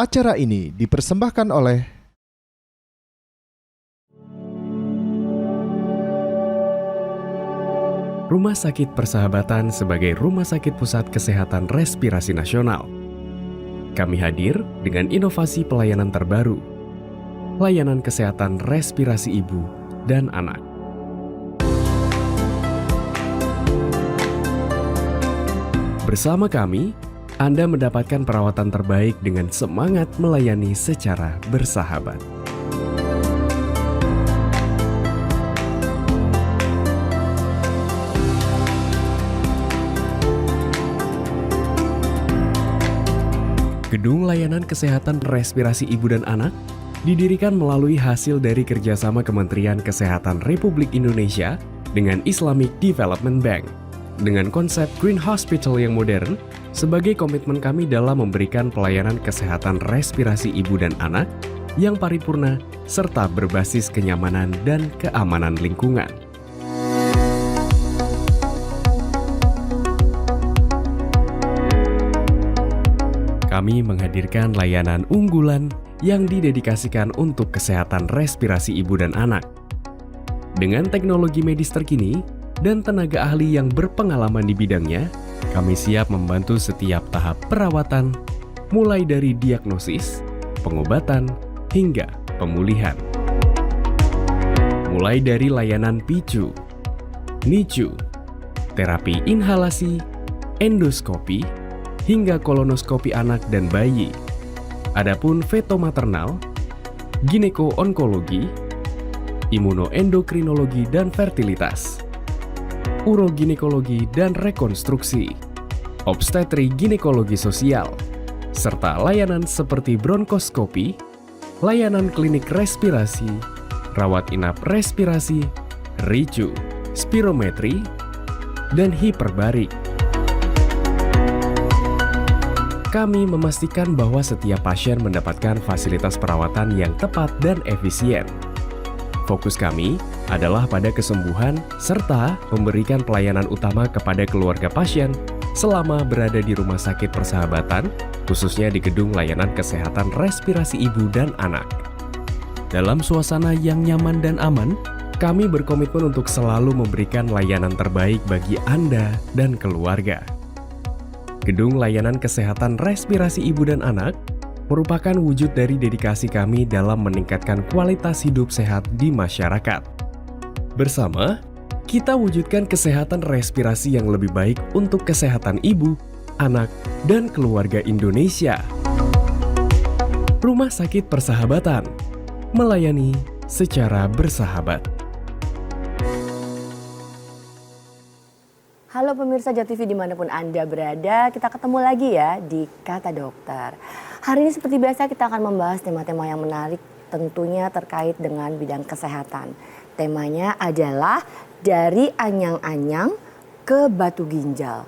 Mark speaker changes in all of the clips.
Speaker 1: Acara ini dipersembahkan oleh
Speaker 2: Rumah Sakit Persahabatan sebagai Rumah Sakit Pusat Kesehatan Respirasi Nasional. Kami hadir dengan inovasi pelayanan terbaru, layanan kesehatan respirasi ibu dan anak. Bersama kami, Anda mendapatkan perawatan terbaik dengan semangat melayani secara bersahabat. Gedung Layanan Kesehatan Respirasi Ibu dan Anak didirikan melalui hasil dari kerjasama Kementerian Kesehatan Republik Indonesia dengan Islamic Development Bank. Dengan konsep Green Hospital yang modern, sebagai komitmen kami dalam memberikan pelayanan kesehatan respirasi ibu dan anak yang paripurna serta berbasis kenyamanan dan keamanan lingkungan. Kami menghadirkan layanan unggulan yang didedikasikan untuk kesehatan respirasi ibu dan anak. Dengan teknologi medis terkini dan tenaga ahli yang berpengalaman di bidangnya, kami siap membantu setiap tahap perawatan, mulai dari diagnosis, pengobatan, hingga pemulihan. Mulai dari layanan PICU, NICU, terapi inhalasi, endoskopi, hingga kolonoskopi anak dan bayi. Adapun feto maternal, gineko-onkologi, imunoendokrinologi dan fertilitas, uroginekologi dan rekonstruksi, obstetri ginekologi sosial, serta layanan seperti bronkoskopi, layanan klinik respirasi, rawat inap respirasi, RICU, spirometri, dan hiperbarik. Kami memastikan bahwa setiap pasien mendapatkan fasilitas perawatan yang tepat dan efisien. Fokus kami adalah pada kesembuhan serta memberikan pelayanan utama kepada keluarga pasien selama berada di Rumah Sakit Persahabatan, khususnya di Gedung Layanan Kesehatan Respirasi Ibu dan Anak. Dalam suasana yang nyaman dan aman, kami berkomitmen untuk selalu memberikan layanan terbaik bagi Anda dan keluarga. Gedung Layanan Kesehatan Respirasi Ibu dan Anak merupakan wujud dari dedikasi kami dalam meningkatkan kualitas hidup sehat di masyarakat. Bersama, kita wujudkan kesehatan respirasi yang lebih baik untuk kesehatan ibu, anak, dan keluarga Indonesia. Rumah Sakit Persahabatan, melayani secara bersahabat.
Speaker 3: Halo pemirsa JATV dimanapun Anda berada, kita ketemu lagi ya di Kata Dokter. Hari ini seperti biasa kita akan membahas tema-tema yang menarik tentunya terkait dengan bidang kesehatan. Temanya adalah dari anyang-anyang ke batu ginjal.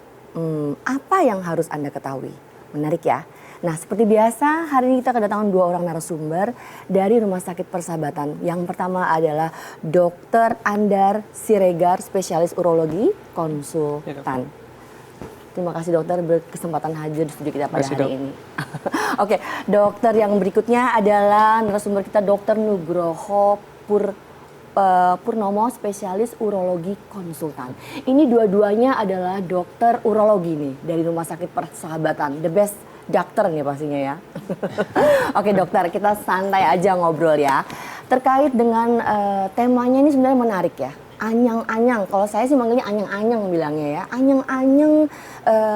Speaker 3: Apa yang harus Anda ketahui? Menarik ya? Nah seperti biasa hari ini kita kedatangan dua orang narasumber dari Rumah Sakit Persahabatan. Yang pertama adalah Dr. Andar Siregar, spesialis urologi, konsultan. Terima kasih dokter berkesempatan hadir di studio kita pada hari ini. Oke, dokter yang berikutnya adalah narasumber kita Dr. Nugroho Purnomo, spesialis urologi konsultan. Ini dua-duanya adalah dokter urologi nih dari Rumah Sakit Persahabatan. The best dokter nih pastinya ya. Oke dokter, kita santai aja ngobrol ya. Terkait dengan temanya ini sebenarnya menarik ya. Anyang-anyang, kalau saya sih manggilnya anyang-anyang bilangnya ya. Anyang-anyang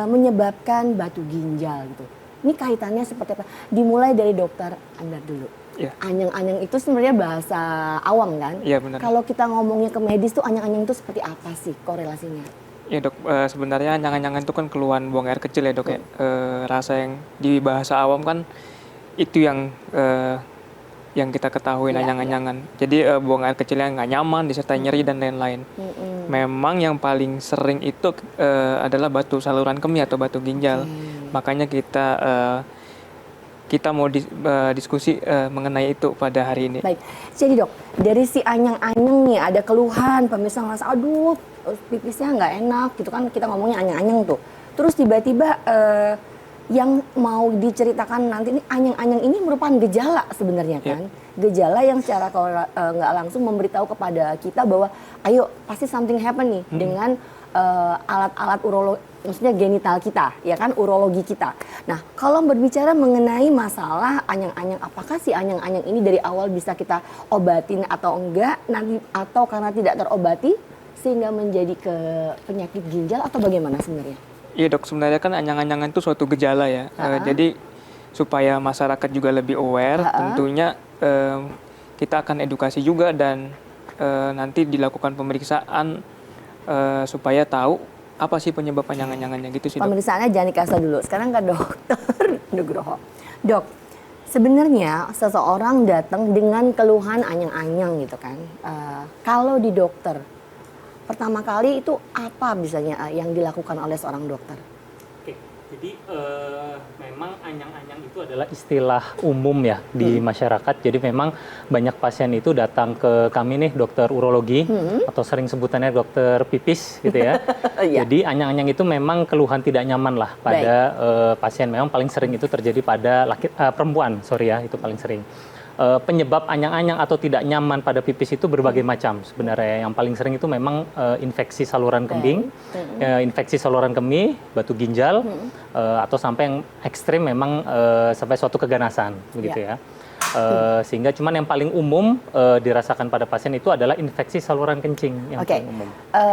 Speaker 3: menyebabkan batu ginjal gitu. Ini kaitannya seperti apa? Dimulai dari dokter Andar dulu.
Speaker 4: Ya.
Speaker 3: Anyang-anyang itu sebenarnya bahasa awam kan?
Speaker 4: Iya benar.
Speaker 3: Kalau kita ngomongnya ke medis tuh anyang-anyang itu seperti apa sih korelasinya?
Speaker 4: Ya dok, sebenarnya anyang-anyangan itu kan keluhan buang air kecil ya dok ya. Rasa yang di bahasa awam kan itu yang kita ketahui anyang-anyangan. Jadi buang air kecilnya nggak nyaman, disertai nyeri dan lain-lain. Memang yang paling sering itu adalah batu saluran kemih atau batu ginjal. Makanya kita mau diskusi mengenai itu pada hari ini.
Speaker 3: Baik, jadi dok, dari si anyang-anyang nih ada keluhan, pemirsa ngerasa aduh pipisnya nggak enak gitu kan, kita ngomongnya anyang-anyang tuh. Terus tiba-tiba yang mau diceritakan nanti ini anyang-anyang ini merupakan gejala sebenarnya kan. Gejala yang secara nggak langsung memberitahu kepada kita bahwa ayo pasti something happen nih dengan alat-alat urologi, maksudnya genital kita, ya kan, urologi kita. Nah, kalau berbicara mengenai masalah anyang-anyang, apakah si anyang-anyang ini dari awal bisa kita obatin atau enggak, nanti atau karena tidak terobati sehingga menjadi ke penyakit ginjal atau bagaimana sebenarnya?
Speaker 4: Iya dok, sebenarnya kan anyang-anyangan itu suatu gejala ya. Jadi supaya masyarakat juga lebih aware, tentunya kita akan edukasi juga dan nanti dilakukan pemeriksaan supaya tahu apa sih penyebab anyang-anyangannya gitu sih dok.
Speaker 3: Pemeriksaannya jangan dikasih dulu, sekarang ke dokter Nugroho. Dok, sebenarnya seseorang datang dengan keluhan anyang-anyang gitu kan. Kalau di dokter, pertama kali itu apa biasanya yang dilakukan oleh seorang dokter?
Speaker 5: Oke, jadi memang anyang-anyang itu adalah istilah umum ya di masyarakat. Jadi memang banyak pasien itu datang ke kami nih dokter urologi atau sering sebutannya dokter pipis gitu ya. Jadi anyang-anyang itu memang keluhan tidak nyaman lah pada pasien. Memang paling sering itu terjadi pada perempuan, sorry ya, itu paling sering. Penyebab anyang-anyang atau tidak nyaman pada pipis itu berbagai macam sebenarnya. Yang paling sering itu memang infeksi saluran kemih, infeksi saluran kemih, batu ginjal, atau sampai yang ekstrim memang sampai suatu keganasan, begitu ya. Sehingga cuman yang paling umum dirasakan pada pasien itu adalah infeksi saluran kencing yang paling umum.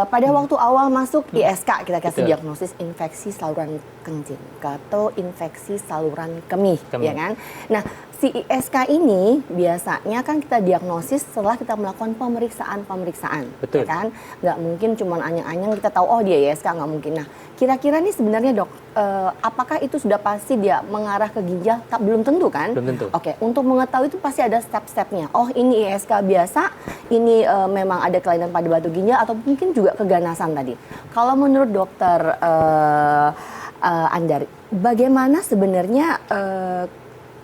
Speaker 3: Pada waktu awal masuk ISK kita kasih diagnosis infeksi saluran kencing atau infeksi saluran kemih, ya kan? Nah, si ISK ini biasanya kan kita diagnosis setelah kita melakukan pemeriksaan, ya kan? Nggak mungkin cuman anyang-anyang kita tahu oh dia ISK, nggak mungkin. Nah, kira-kira nih sebenarnya dok, apakah itu sudah pasti dia mengarah ke ginjal? Belum tentu kan? Belum tentu. Oke, untuk mengetahui itu pasti ada step-stepnya. Oh ini ISK biasa, ini memang ada kelainan pada batu ginjal atau mungkin juga keganasan tadi. Kalau menurut dokter Andari, bagaimana sebenarnya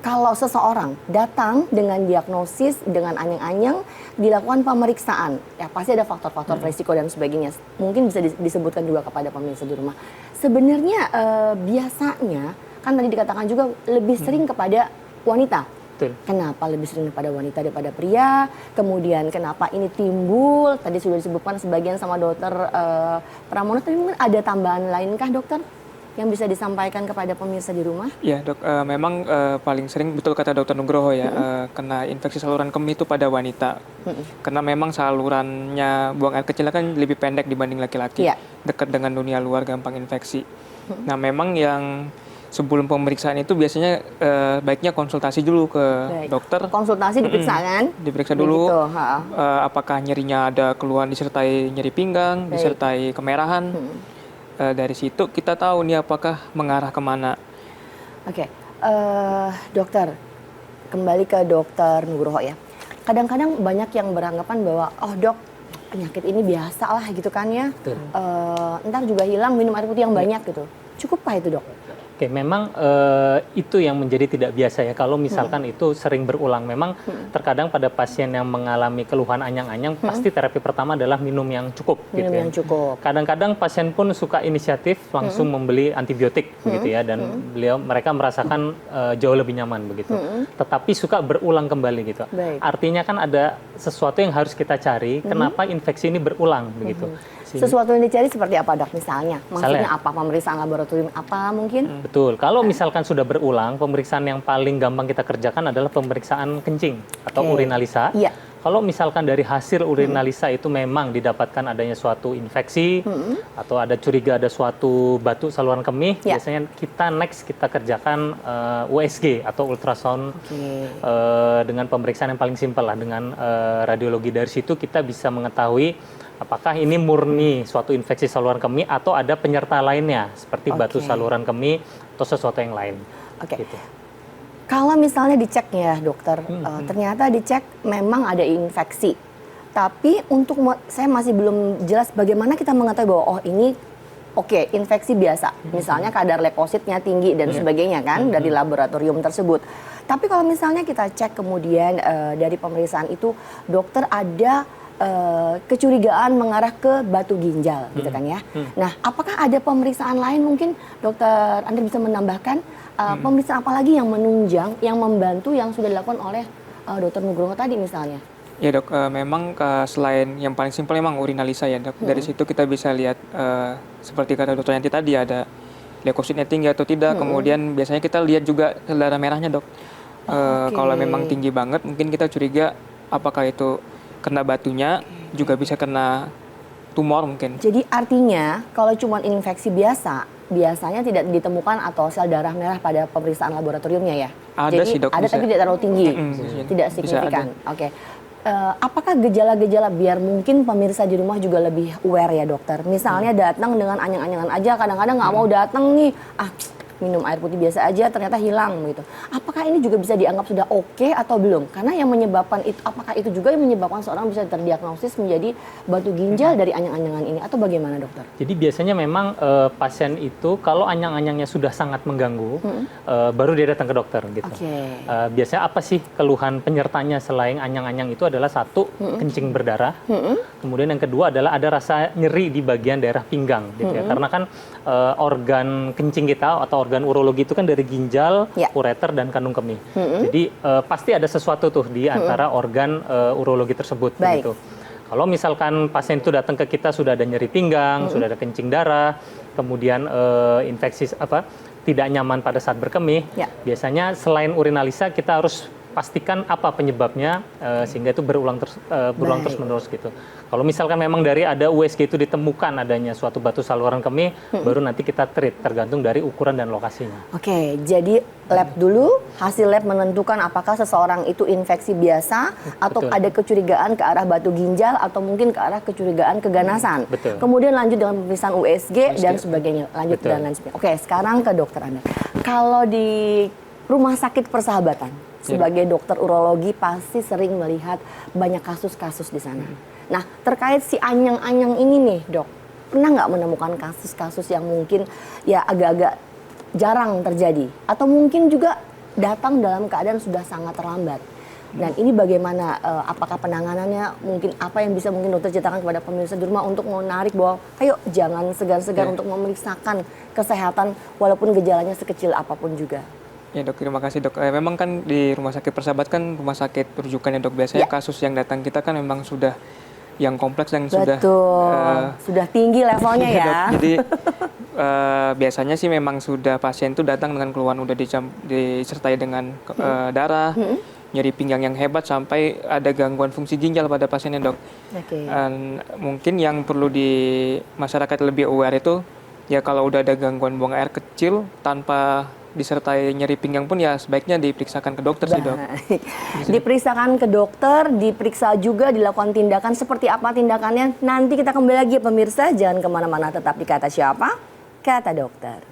Speaker 3: kalau seseorang datang dengan diagnosis dengan anyang-anyang, dilakukan pemeriksaan, ya pasti ada faktor-faktor risiko dan sebagainya. Mungkin bisa disebutkan juga kepada pemirsa di rumah. Sebenarnya biasanya, kan tadi dikatakan juga lebih sering kepada wanita. Betul. Kenapa lebih sering kepada wanita daripada pria? Kemudian kenapa ini timbul? Tadi sudah disebutkan sebagian sama dokter Pramono, tapi mungkin ada tambahan lainkah dokter? Yang bisa disampaikan kepada pemirsa di rumah? Ya dok, memang paling sering betul kata dokter Nugroho ya, kena infeksi saluran kemih itu pada wanita. Karena memang salurannya buang air kecil kan lebih pendek dibanding laki-laki, dekat dengan dunia luar, gampang infeksi. Nah memang yang sebelum pemeriksaan itu biasanya baiknya konsultasi dulu ke dokter. Konsultasi diperiksa kan? Diperiksa dulu, apakah nyerinya ada keluhan disertai nyeri pinggang, disertai kemerahan. Dari situ kita tahu nih apakah mengarah kemana. Oke, dokter, kembali ke dokter Nugroho ya. Kadang-kadang banyak yang beranggapan bahwa, oh dok, penyakit ini biasa lah gitu kan ya. Ntar juga hilang, minum air putih yang banyak gitu. Cukup itu dok?
Speaker 5: Oke, memang itu yang menjadi tidak biasa ya. Kalau misalkan itu sering berulang, memang terkadang pada pasien yang mengalami keluhan anyang-anyang, pasti terapi pertama adalah minum yang cukup. Minum gitu yang cukup. Kadang-kadang pasien pun suka inisiatif langsung membeli antibiotik, begitu ya, dan mereka merasakan jauh lebih nyaman begitu. Tetapi suka berulang kembali gitu. Artinya kan ada sesuatu yang harus kita cari. Kenapa infeksi ini berulang begitu?
Speaker 3: Sesuatu yang dicari seperti apa dok misalnya? Maksudnya apa? Pemeriksaan laboratorium apa mungkin?
Speaker 5: Betul. Kalau misalkan sudah berulang, pemeriksaan yang paling gampang kita kerjakan adalah pemeriksaan kencing atau urinalisa. Kalau misalkan dari hasil urinalisa itu memang didapatkan adanya suatu infeksi atau ada curiga ada suatu batu saluran kemih, biasanya kita kerjakan USG atau ultrasound dengan pemeriksaan yang paling simpel lah, dengan radiologi. Dari situ kita bisa mengetahui apakah ini murni suatu infeksi saluran kemih atau ada penyerta lainnya seperti batu saluran kemih atau sesuatu yang lain. Gitu.
Speaker 3: Kalau misalnya dicek ya dokter, ternyata dicek memang ada infeksi. Tapi untuk saya masih belum jelas bagaimana kita mengetahui bahwa oh ini infeksi biasa. Misalnya kadar leukositnya tinggi dan sebagainya kan dari laboratorium tersebut. Tapi kalau misalnya kita cek kemudian dari pemeriksaan itu dokter ada kecurigaan mengarah ke batu ginjal, gitu kan ya. Nah, apakah ada pemeriksaan lain mungkin, Dokter Anda bisa menambahkan pemeriksaan apa lagi yang menunjang, yang membantu yang sudah dilakukan oleh Dokter Nugroho tadi misalnya?
Speaker 4: Ya dok, memang selain yang paling simpel memang urinalisa ya dok. Dari situ kita bisa lihat seperti kata dokter Yanti tadi ada leukositnya tinggi atau tidak. Kemudian biasanya kita lihat juga sel darah merahnya dok. Kalau memang tinggi banget mungkin kita curiga apakah itu kena batunya, juga bisa kena tumor mungkin.
Speaker 3: Jadi artinya kalau cuma infeksi biasa, biasanya tidak ditemukan atau sel darah merah pada pemeriksaan laboratoriumnya ya?
Speaker 4: Ada
Speaker 3: Jadi
Speaker 4: sih dok.
Speaker 3: ada
Speaker 4: bisa.
Speaker 3: tapi tidak terlalu tinggi, tidak
Speaker 4: Bisa
Speaker 3: signifikan.
Speaker 4: ada.
Speaker 3: Oke. Apakah gejala-gejala biar mungkin pemirsa di rumah juga lebih aware ya dokter? Misalnya datang dengan anyang-anyangan aja, kadang-kadang nggak mau datang nih, minum air putih biasa aja ternyata hilang gitu. Apakah ini juga bisa dianggap sudah oke atau belum? Karena yang menyebabkan itu, apakah itu juga yang menyebabkan seorang bisa terdiagnosis menjadi batu ginjal dari anyang-anyangan ini atau bagaimana dokter?
Speaker 5: Jadi biasanya memang pasien itu kalau anyang-anyangnya sudah sangat mengganggu, baru dia datang ke dokter gitu. Biasanya apa sih keluhan penyertanya selain anyang-anyang itu adalah satu, kencing berdarah, kemudian yang kedua adalah ada rasa nyeri di bagian daerah pinggang gitu ya. Karena kan organ kencing kita atau organ urologi itu kan dari ginjal, ureter dan kandung kemih. Jadi pasti ada sesuatu tuh di antara organ urologi tersebut begitu. Kalau misalkan pasien itu datang ke kita sudah ada nyeri pinggang, sudah ada kencing darah, kemudian infeksi tidak nyaman pada saat berkemih, biasanya selain urinalisa kita harus pastikan apa penyebabnya sehingga itu berulang terus menerus gitu. Kalau misalkan memang dari ada USG itu ditemukan adanya suatu batu saluran kemih, baru nanti kita treat tergantung dari ukuran dan lokasinya.
Speaker 3: Oke, jadi lab dulu, hasil lab menentukan apakah seseorang itu infeksi biasa atau ada kecurigaan ke arah batu ginjal atau mungkin ke arah kecurigaan keganasan. Kemudian lanjut dengan pemeriksaan USG dan sebagainya, lanjut dan lain sebagainya. Oke, sekarang ke dokter Anda. Kalau di Rumah Sakit Persahabatan sebagai dokter urologi pasti sering melihat banyak kasus-kasus di sana. Nah, terkait si anyang-anyang ini nih, Dok, pernah nggak menemukan kasus-kasus yang mungkin ya agak-agak jarang terjadi atau mungkin juga datang dalam keadaan sudah sangat terlambat? Dan ini bagaimana? Apakah penanganannya? Mungkin apa yang bisa mungkin dokter ceritakan kepada pemirsa di rumah untuk menarik bahwa, ayo jangan segan-segan untuk memeriksakan kesehatan walaupun gejalanya sekecil apapun juga.
Speaker 4: Ya dok, terima kasih dok. Memang kan di Rumah Sakit Persahabatan kan rumah sakit rujukan ya dok. Biasanya kasus yang datang kita kan memang sudah yang kompleks dan sudah
Speaker 3: tinggi levelnya ya.
Speaker 4: Dok. Jadi biasanya sih memang sudah pasien itu datang dengan keluhan udah disertai dengan darah, nyeri pinggang yang hebat sampai ada gangguan fungsi ginjal pada pasiennya dok. Mungkin yang perlu di masyarakat lebih aware itu ya kalau udah ada gangguan buang air kecil tanpa disertai nyeri pinggang pun ya sebaiknya diperiksakan ke dokter sih dok.
Speaker 3: Diperiksakan ke dokter, diperiksa juga, dilakukan tindakan. Seperti apa tindakannya? Nanti kita kembali lagi pemirsa, jangan kemana-mana, tetap di Kata Siapa? Kata Dokter.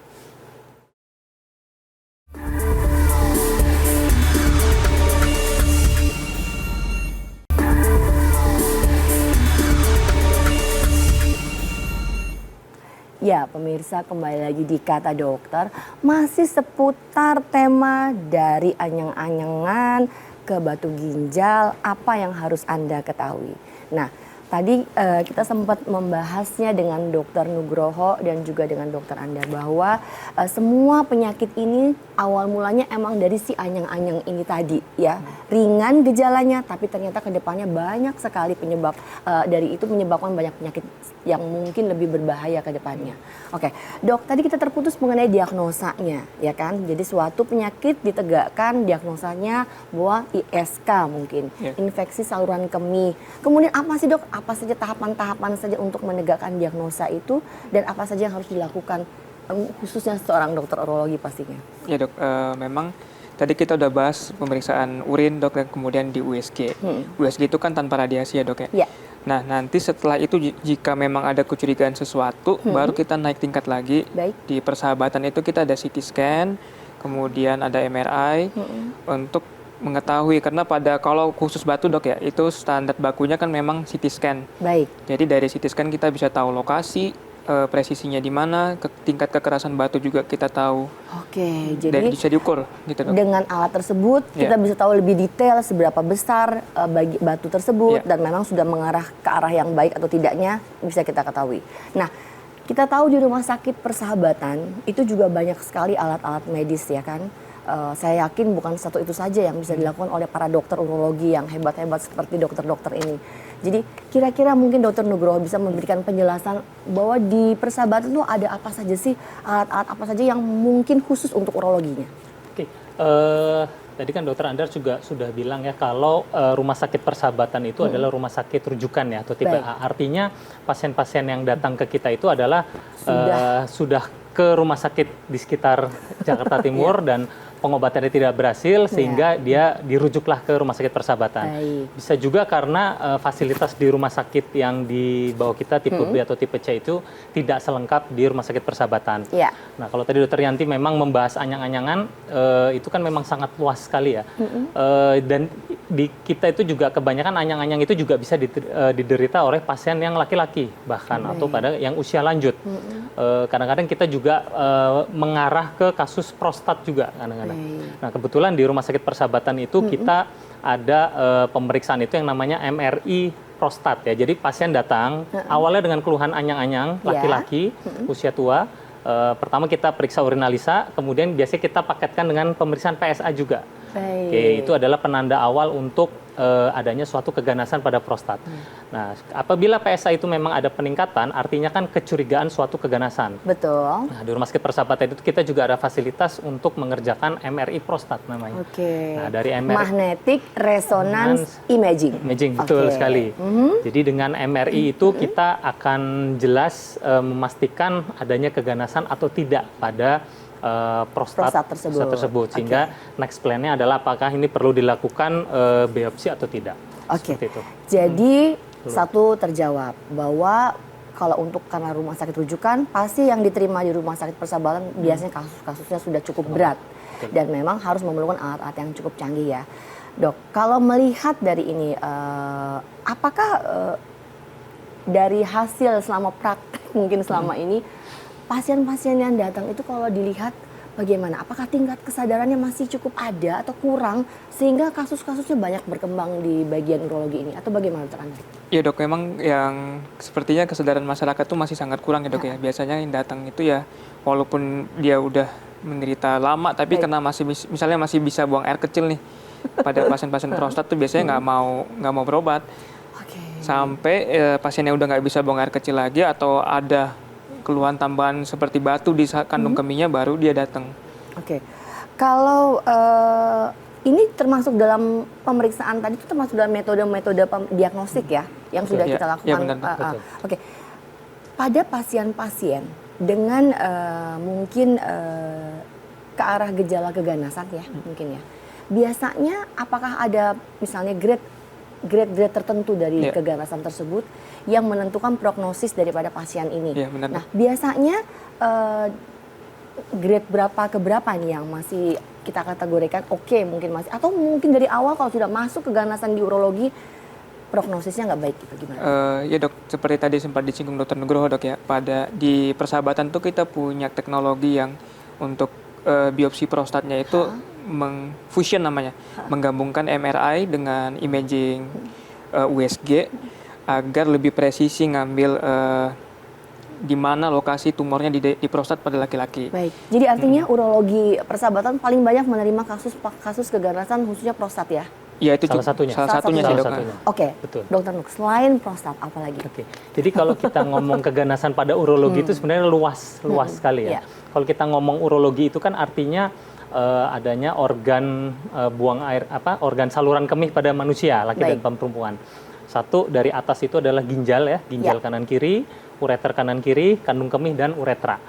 Speaker 3: Ya pemirsa, kembali lagi di Kata Dokter, masih seputar tema dari anyang-anyangan ke batu ginjal, apa yang harus Anda ketahui. Nah, tadi kita sempat membahasnya dengan Dokter Nugroho dan juga dengan dokter Anda bahwa semua penyakit ini awal mulanya emang dari si anyang-anyang ini tadi ya. Ringan gejalanya tapi ternyata ke depannya banyak sekali penyebab dari itu menyebabkan banyak penyakit yang mungkin lebih berbahaya ke depannya. Oke, dok, tadi kita terputus mengenai diagnosanya, ya kan? Jadi suatu penyakit ditegakkan diagnosanya bahwa ISK mungkin, infeksi saluran kemih. Kemudian apa sih dok? Apa saja tahapan-tahapan saja untuk menegakkan diagnosa itu dan apa saja yang harus dilakukan khususnya seorang dokter urologi pastinya? Ya dok,
Speaker 4: memang tadi kita udah bahas pemeriksaan urin dok dan kemudian di USG. USG itu kan tanpa radiasi ya dok ya? Nah nanti setelah itu jika memang ada kecurigaan sesuatu baru kita naik tingkat lagi. Di Persahabatan itu kita ada CT scan, kemudian ada MRI untuk mengetahui karena kalau khusus batu dok ya itu standar bakunya kan memang CT scan. Jadi dari CT scan kita bisa tahu lokasi presisinya di mana, tingkat kekerasan batu juga kita tahu.
Speaker 3: Oke,
Speaker 4: Dan
Speaker 3: jadi
Speaker 4: bisa diukur gitu dok.
Speaker 3: dengan alat tersebut kita
Speaker 4: Iya.
Speaker 3: bisa tahu lebih detail seberapa besar batu tersebut
Speaker 4: Iya.
Speaker 3: dan memang sudah mengarah ke arah yang baik atau tidaknya bisa kita ketahui. Nah, kita tahu di Rumah Sakit Persahabatan itu juga banyak sekali alat-alat medis ya kan. Saya yakin bukan satu itu saja yang bisa dilakukan oleh para dokter urologi yang hebat-hebat seperti dokter-dokter ini. Jadi kira-kira mungkin Dokter Nugroho bisa memberikan penjelasan bahwa di Persahabatan itu ada apa saja sih, alat-alat apa saja yang mungkin khusus untuk urologinya?
Speaker 5: Oke, tadi kan Dokter Andar juga sudah bilang ya kalau Rumah Sakit Persahabatan itu adalah rumah sakit rujukan ya atau tipe
Speaker 3: Baik.
Speaker 5: A. Artinya pasien-pasien yang datang ke kita itu adalah sudah ke rumah sakit di sekitar Jakarta Timur dan pengobatannya tidak berhasil sehingga dia dirujuklah ke Rumah Sakit Persahabatan.
Speaker 3: Baik.
Speaker 5: Bisa juga karena fasilitas di rumah sakit yang di bawah kita tipe B atau tipe C itu tidak selengkap di Rumah Sakit Persahabatan.
Speaker 3: Iya.
Speaker 5: Nah, kalau tadi Dokter Yanti memang membahas anyang-anyangan, itu kan memang sangat luas sekali ya. Dan di kita itu juga kebanyakan anyang-anyang itu juga bisa diderita oleh pasien yang laki-laki bahkan atau pada yang usia lanjut. Kadang-kadang kita juga mengarah ke kasus prostat juga kadang-kadang. Nah, kebetulan di Rumah Sakit Persahabatan itu kita ada pemeriksaan itu yang namanya MRI prostat ya. Jadi pasien datang awalnya dengan keluhan anyang-anyang laki-laki usia tua. Pertama kita periksa urinalisa, kemudian biasanya kita paketkan dengan pemeriksaan PSA juga.
Speaker 3: Baik.
Speaker 5: Oke, itu adalah penanda awal untuk adanya suatu keganasan pada prostat. Nah, apabila PSA itu memang ada peningkatan, artinya kan kecurigaan suatu keganasan.
Speaker 3: Betul.
Speaker 5: Nah, di Rumah Sakit Persahabatan itu kita juga ada fasilitas untuk mengerjakan MRI prostat namanya.
Speaker 3: Oke.
Speaker 5: Nah, dari MRI
Speaker 3: Magnetic Resonance Imaging.
Speaker 5: Imaging, betul
Speaker 3: Oke.
Speaker 5: sekali. Jadi dengan MRI itu kita akan jelas memastikan adanya keganasan atau tidak pada prostat tersebut. Sehingga next plan-nya adalah apakah ini perlu dilakukan biopsi atau tidak.
Speaker 3: Oke.
Speaker 5: Seperti itu.
Speaker 3: Jadi satu terjawab bahwa kalau untuk karena rumah sakit rujukan pasti yang diterima di Rumah Sakit Persahabatan biasanya kasus-kasusnya sudah cukup berat dan memang harus memerlukan alat-alat yang cukup canggih ya. Dok, kalau melihat dari ini apakah dari hasil selama praktek mungkin selama ini pasien-pasien yang datang itu kalau dilihat bagaimana? Apakah tingkat kesadarannya masih cukup ada atau kurang sehingga kasus-kasusnya banyak berkembang di bagian urologi ini atau bagaimana Dr. Andri?
Speaker 4: Ya dok, memang yang sepertinya kesadaran masyarakat itu masih sangat kurang ya dok ya. Biasanya yang datang itu ya walaupun dia udah menderita lama tapi karena masih misalnya masih bisa buang air kecil nih pada pasien-pasien prostat tuh biasanya nggak mau berobat. Sampai pasiennya udah nggak bisa buang air kecil lagi atau ada keluhan tambahan seperti batu di kandung kemihnya baru dia datang.
Speaker 3: Oke. Kalau ini termasuk dalam pemeriksaan tadi itu termasuk dalam metode-metode diagnostik ya yang sudah kita lakukan.
Speaker 4: Ya benar.
Speaker 3: Oke. Pada pasien-pasien dengan mungkin ke arah gejala keganasan ya mungkin ya. Biasanya apakah ada misalnya grade tertentu dari keganasan tersebut yang menentukan prognosis daripada pasien ini.
Speaker 4: Ya, benar.
Speaker 3: Nah, biasanya grade berapa ke berapa nih yang masih kita kategorikan oke mungkin masih atau mungkin dari awal kalau sudah masuk keganasan di urologi prognosisnya nggak baik gitu gimana?
Speaker 4: Ya dok, seperti tadi sempat disinggung Dokter Nugroho dok ya, di Persahabatan tuh kita punya teknologi yang untuk biopsi prostatnya itu fusion namanya, menggabungkan MRI dengan imaging USG agar lebih presisi ngambil di mana lokasi tumornya di prostat pada laki-laki.
Speaker 3: Baik, jadi artinya urologi Persahabatan paling banyak menerima kasus keganasan khususnya prostat ya?
Speaker 4: Ya itu
Speaker 5: salah satunya
Speaker 4: sih dok.
Speaker 3: Oke,
Speaker 5: betul.
Speaker 3: Dokter Nuk, selain prostat apa lagi?
Speaker 5: Oke, jadi kalau kita ngomong keganasan pada urologi itu sebenarnya luas sekali ya. Kalau kita ngomong urologi itu kan artinya adanya organ buang air organ saluran kemih pada manusia laki dan perempuan. Satu dari atas itu adalah ginjal ya, ginjal kanan kiri, ureter kanan kiri, kandung kemih dan uretra.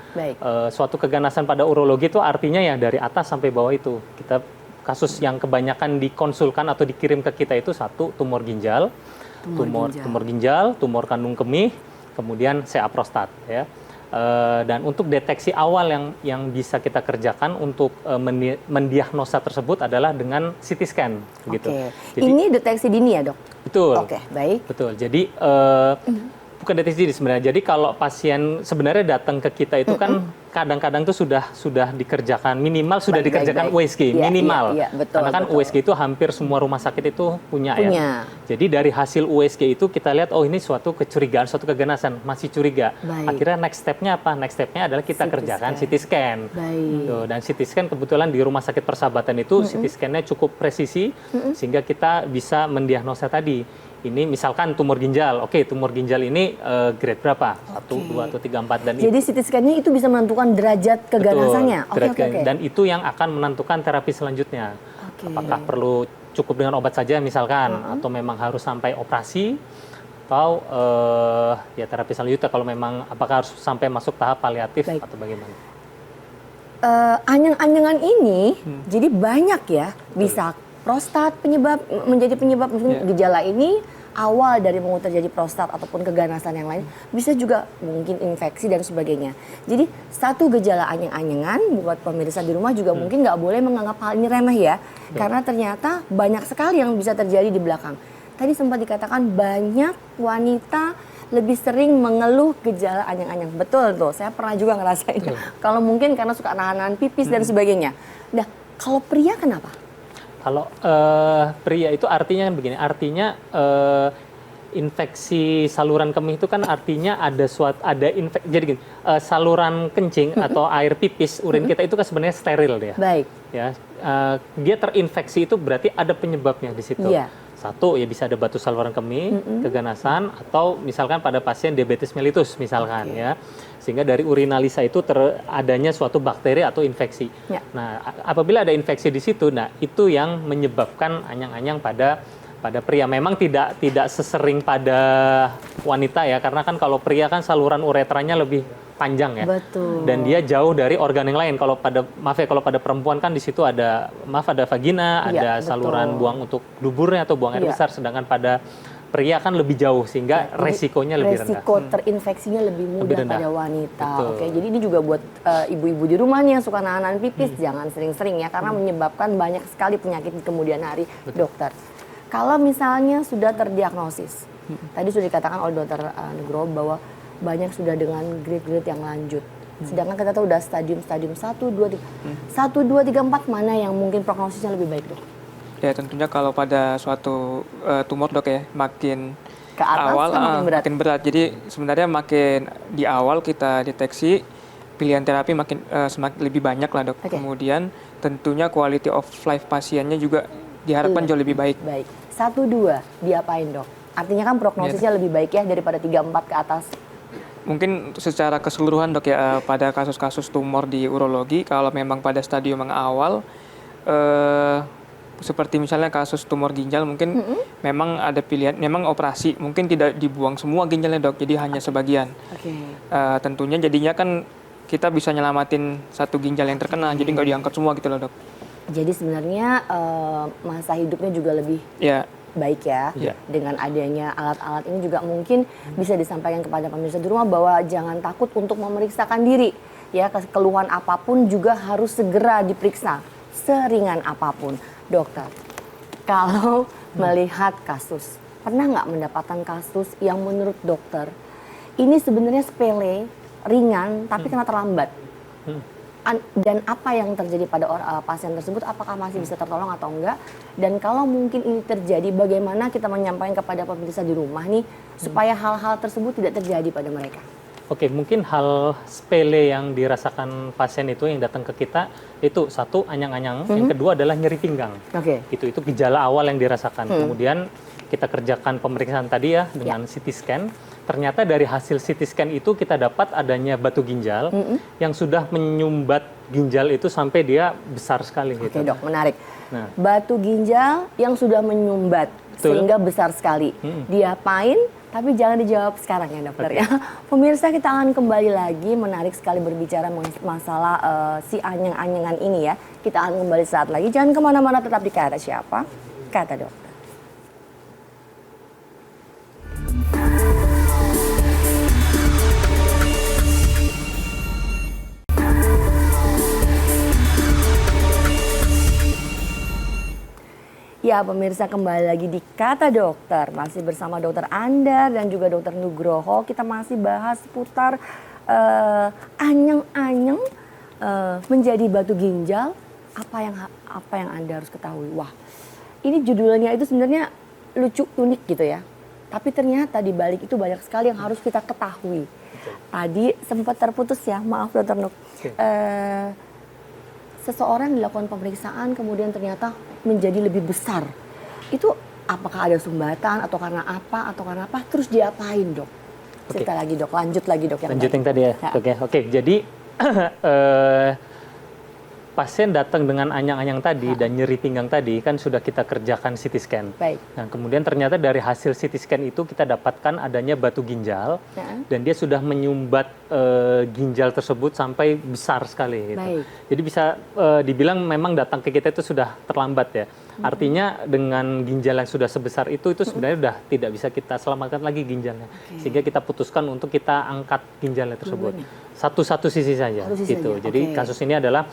Speaker 5: Suatu keganasan pada urologi itu artinya ya dari atas sampai bawah itu. Kita kasus yang kebanyakan dikonsulkan atau dikirim ke kita itu satu tumor ginjal, tumor kandung kemih, kemudian CA prostat ya. Dan untuk deteksi awal yang bisa kita kerjakan untuk mendiagnosa tersebut adalah dengan CT scan gitu.
Speaker 3: Jadi, ini deteksi dini ya dok?
Speaker 5: Betul.
Speaker 3: Oke, baik.
Speaker 5: Betul. Jadi bukan deteksi dini sebenarnya. Jadi kalau pasien sebenarnya datang ke kita itu kan kadang-kadang tuh sudah dikerjakan minimal sudah dikerjakan USG minimal.
Speaker 3: Betul,
Speaker 5: karena kan
Speaker 3: betul.
Speaker 5: USG itu hampir semua rumah sakit itu punya. Ya. Jadi dari hasil USG itu kita lihat oh ini suatu kecurigaan, suatu keganasan, masih curiga.
Speaker 3: Baik.
Speaker 5: Akhirnya next step-nya apa? Next step-nya adalah kita kerjakan CT scan.
Speaker 3: Baik.
Speaker 5: Tuh, dan CT scan kebetulan di Rumah Sakit Persahabatan itu CT scan-nya cukup presisi sehingga kita bisa mendiagnosa tadi. Ini misalkan tumor ginjal, oke tumor ginjal ini grade berapa? 1, 2, atau 3, 4 dan
Speaker 3: Jadi CT scan-nya itu bisa menentukan derajat keganasannya. Oke.
Speaker 5: Dan itu yang akan menentukan terapi selanjutnya. Apakah perlu cukup dengan obat saja misalkan, atau memang harus sampai operasi, atau ya terapi selanjutnya kalau memang apakah harus sampai masuk tahap paliatif atau bagaimana?
Speaker 3: Anyang-anyangan ini jadi banyak ya, bisa prostat menjadi penyebab mungkin gejala ini awal dari mau terjadi prostat ataupun keganasan yang lain, bisa juga mungkin infeksi dan sebagainya. Jadi satu gejala anyang-anyangan buat pemirsa di rumah juga mungkin nggak boleh menganggap hal ini remeh ya, karena ternyata banyak sekali yang bisa terjadi di belakang. Tadi sempat dikatakan banyak wanita lebih sering mengeluh gejala anyang-anyang. Betul tuh, saya pernah juga ngerasain. Kalau mungkin karena suka nahan-nahan pipis dan sebagainya. Nah, kalau pria kenapa?
Speaker 5: Kalau pria itu artinya begini, artinya infeksi saluran kemih itu kan artinya ada infeksi. Jadi gini, saluran kencing atau air pipis urin kita itu kan sebenarnya steril dia.
Speaker 3: Baik.
Speaker 5: Ya, dia terinfeksi itu berarti ada penyebabnya di situ.
Speaker 3: Iya.
Speaker 5: Satu ya bisa ada batu saluran kemih, keganasan, atau misalkan pada pasien diabetes mellitus misalkan ya. Sehingga dari urinalisa itu adanya suatu bakteri atau infeksi.
Speaker 3: Ya.
Speaker 5: Nah, apabila ada infeksi di situ, nah itu yang menyebabkan anyang-anyang pada pria. Memang tidak sesering pada wanita ya, karena kan kalau pria kan saluran uretranya lebih panjang ya.
Speaker 3: Betul.
Speaker 5: Dan dia jauh dari organ yang lain. Kalau pada perempuan kan di situ ada vagina, ada saluran buang untuk duburnya atau buang air besar, sedangkan pada pria kan lebih jauh sehingga resikonya lebih rendah.
Speaker 3: Resiko terinfeksinya lebih mudah pada wanita.
Speaker 5: Betul.
Speaker 3: Oke, jadi ini juga buat ibu-ibu di rumahnya yang suka nahan pipis, jangan sering-sering ya, karena menyebabkan banyak sekali penyakit di kemudian hari. Dokter, kalau misalnya sudah terdiagnosis, tadi sudah dikatakan oleh Dokter Nugroho bahwa banyak sudah dengan grade-grade yang lanjut. Sedangkan kita tahu udah stadium 1, 2, 3. 1, 2, 3, 4 mana yang mungkin prognosisnya lebih baik, Dok?
Speaker 4: Ya tentunya kalau pada suatu tumor dok ya makin
Speaker 3: Ke atas
Speaker 4: awal
Speaker 3: kan
Speaker 4: makin berat. Jadi sebenarnya makin di awal kita deteksi pilihan terapi makin semakin lebih banyak lah dok. Kemudian tentunya quality of life pasiennya juga diharapkan jauh lebih baik.
Speaker 3: Baik. 1, 2 diapain dok? Artinya kan prognosisnya lebih baik ya daripada 3, 4 ke atas.
Speaker 4: Mungkin secara keseluruhan dok ya pada kasus-kasus tumor di urologi kalau memang pada stadium yang awal seperti misalnya kasus tumor ginjal mungkin memang ada pilihan, memang operasi mungkin tidak dibuang semua ginjalnya dok, jadi hanya sebagian. Tentunya jadinya kan kita bisa nyelamatin satu ginjal yang terkena, jadi nggak diangkat semua gitu loh dok.
Speaker 3: Jadi sebenarnya masa hidupnya juga lebih baik ya. Dengan adanya alat-alat ini juga mungkin bisa disampaikan kepada pemirsa di rumah bahwa jangan takut untuk memeriksakan diri. Ya, keluhan apapun juga harus segera diperiksa, seringan apapun. Dokter, kalau melihat kasus, pernah nggak mendapatkan kasus yang menurut dokter ini sebenarnya sepele, ringan, tapi kena terlambat? Dan apa yang terjadi pada pasien tersebut, apakah masih bisa tertolong atau enggak? Dan kalau mungkin ini terjadi, bagaimana kita menyampaikan kepada pemirsa di rumah nih, supaya hal-hal tersebut tidak terjadi pada mereka?
Speaker 5: Oke, mungkin hal sepele yang dirasakan pasien itu yang datang ke kita itu satu anyang-anyang, yang kedua adalah nyeri pinggang. Itu gejala awal yang dirasakan. Kemudian kita kerjakan pemeriksaan tadi ya dengan CT scan. Ternyata dari hasil CT scan itu kita dapat adanya batu ginjal yang sudah menyumbat ginjal itu sampai dia besar sekali.
Speaker 3: Oke dok, menarik. Nah, batu ginjal yang sudah menyumbat sehingga besar sekali. Diapain? Tapi jangan dijawab sekarang ya dokter ya. Pemirsa, kita akan kembali lagi, menarik sekali berbicara masalah si anyang-anyangan ini ya. Kita akan kembali saat lagi, jangan kemana-mana, tetap di Kata Siapa? Kata Dokter. Ya pemirsa, kembali lagi di Kata Dokter. Masih bersama Dokter Andar dan juga Dokter Nugroho. Kita masih bahas seputar anyang-anyang menjadi batu ginjal. Apa yang Anda harus ketahui? Wah, ini judulnya itu sebenarnya lucu, unik gitu ya. Tapi ternyata di balik itu banyak sekali yang harus kita ketahui. Tadi sempat terputus ya, maaf Dokter Nuk. Seseorang dilakukan pemeriksaan kemudian ternyata menjadi lebih besar. Itu apakah ada sumbatan atau karena apa? Terus diapain, Dok? Cerita lagi, Dok. Lanjut lagi, Dok.
Speaker 5: Lanjut yang tadi ya. Oke. Jadi pasien datang dengan anyang-anyang tadi dan nyeri pinggang tadi kan sudah kita kerjakan CT scan.
Speaker 3: Baik.
Speaker 5: Nah, kemudian ternyata dari hasil CT scan itu kita dapatkan adanya batu ginjal dan dia sudah menyumbat ginjal tersebut sampai besar sekali. Gitu.
Speaker 3: Baik.
Speaker 5: Jadi bisa dibilang memang datang ke kita itu sudah terlambat ya. Artinya dengan ginjal yang sudah sebesar itu sebenarnya sudah tidak bisa kita selamatkan lagi ginjalnya. Sehingga kita putuskan untuk kita angkat ginjalnya tersebut. Satu sisi saja gitu. Jadi kasus ini adalah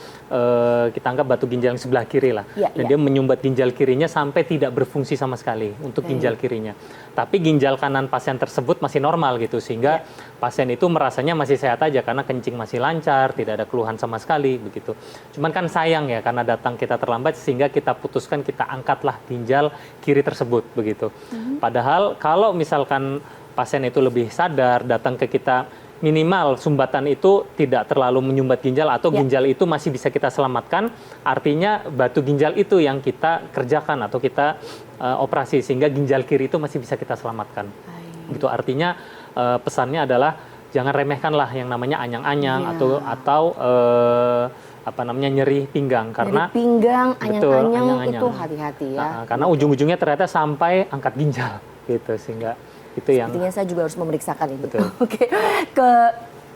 Speaker 5: kita anggap batu ginjal yang sebelah kiri lah. Dan dia menyumbat ginjal kirinya sampai tidak berfungsi sama sekali untuk ginjal kirinya. Tapi ginjal kanan pasien tersebut masih normal gitu sehingga pasien itu merasanya masih sehat aja karena kencing masih lancar, tidak ada keluhan sama sekali begitu. Cuman kan sayang ya karena datang kita terlambat sehingga kita putuskan kita angkatlah ginjal kiri tersebut begitu. Padahal kalau misalkan pasien itu lebih sadar datang ke kita minimal sumbatan itu tidak terlalu menyumbat ginjal atau ginjal itu masih bisa kita selamatkan, artinya batu ginjal itu yang kita kerjakan atau kita operasi sehingga ginjal kiri itu masih bisa kita selamatkan. Gitu artinya pesannya adalah jangan remehkanlah yang namanya anyang-anyang atau apa namanya nyeri pinggang karena
Speaker 3: nyeri pinggang, anyang-anyang itu
Speaker 5: anyang-anyang.
Speaker 3: hati-hati ya.
Speaker 5: Karena ujung-ujungnya ternyata sampai angkat ginjal gitu sehingga itu yang
Speaker 3: artinya saya juga harus memeriksakan itu.
Speaker 5: Betul.
Speaker 3: Oke, ke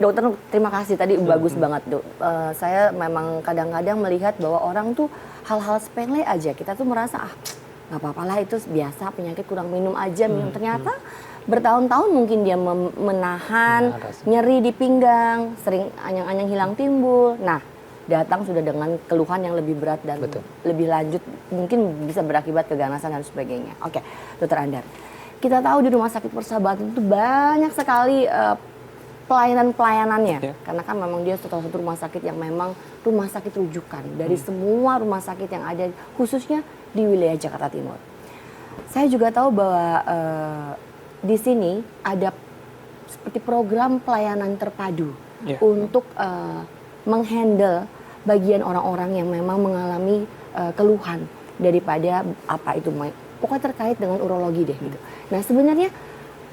Speaker 3: dokter terima kasih tadi bagus banget Dok. Saya memang kadang-kadang melihat bahwa orang tuh hal-hal sepele aja kita tuh merasa nggak apa-apa lah itu biasa penyakit kurang minum aja minum ternyata bertahun-tahun mungkin dia menahan nyeri di pinggang, sering anyang-anyang hilang timbul. Nah datang sudah dengan keluhan yang lebih berat dan lebih lanjut mungkin bisa berakibat keganasan dan sebagainya. Oke, Dokter Andar. Kita tahu di Rumah Sakit Persahabatan itu banyak sekali pelayanan-pelayanannya. Karena kan memang dia salah satu rumah sakit yang memang rumah sakit rujukan dari semua rumah sakit yang ada khususnya di wilayah Jakarta Timur. Saya juga tahu bahwa di sini ada seperti program pelayanan terpadu untuk menghandle bagian orang-orang yang memang mengalami keluhan daripada apa itu pokoknya terkait dengan urologi deh gitu. Nah sebenarnya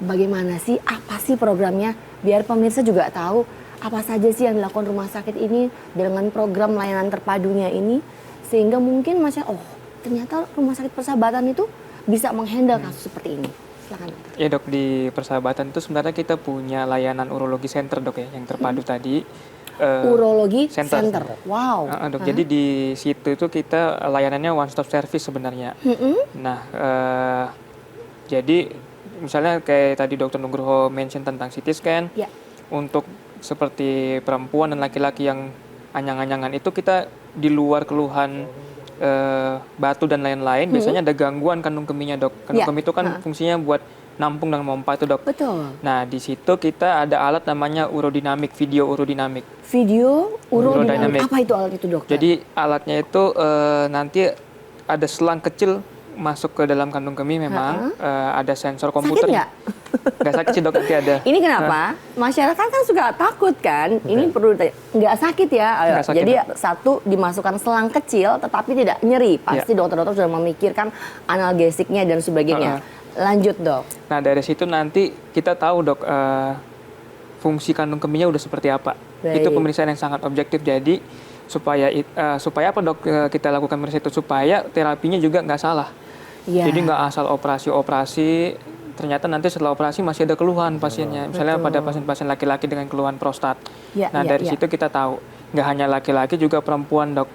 Speaker 3: bagaimana sih, apa sih programnya biar pemirsa juga tahu apa saja sih yang dilakukan rumah sakit ini dengan program layanan terpadunya ini sehingga mungkin ternyata Rumah Sakit Persahabatan itu bisa menghandle kasus seperti ini. Silakan.
Speaker 4: Ya Dok, di Persahabatan itu sebenarnya kita punya layanan urologi center Dok ya yang terpadu tadi.
Speaker 3: Urologi center. Wow.
Speaker 4: Dok, jadi di situ itu kita layanannya one stop service sebenarnya. Nah, jadi misalnya kayak tadi Dokter Nugroho mention tentang CT scan, untuk seperti perempuan dan laki-laki yang anyang-anyangan itu kita di luar keluhan batu dan lain-lain, biasanya ada gangguan kandung kemihnya Dok. Kandung kemih itu kan fungsinya buat nampung dan memompa itu Dok.
Speaker 3: Betul.
Speaker 4: Nah di situ kita ada alat namanya urodinamik, video urodinamik.
Speaker 3: Video urodinamik. Apa itu alat itu Dokter?
Speaker 4: Jadi alatnya itu nanti ada selang kecil masuk ke dalam kandung kemih memang ada sensor komputer.
Speaker 3: Sakit nggak?
Speaker 4: Nggak sakit sih Dok, nanti ada.
Speaker 3: Ini kenapa? Masyarakat kan suka takut kan? Ini perlu nggak sakit ya.
Speaker 4: Nggak sakit,
Speaker 3: jadi satu dimasukkan selang kecil tetapi tidak nyeri. Pasti dokter-dokter sudah memikirkan analgesiknya dan sebagainya. Lanjut Dok. Nah dari situ nanti kita tahu Dok fungsi kandung kemihnya udah seperti apa. Itu pemeriksaan yang sangat objektif. Jadi supaya apa Dok kita lakukan pemeriksaan itu supaya terapinya juga nggak salah. Jadi nggak asal operasi, ternyata nanti setelah operasi masih ada keluhan pasiennya. Misalnya pada pasien-pasien laki-laki dengan keluhan prostat. Nah dari situ kita tahu, nggak hanya laki-laki juga perempuan Dok.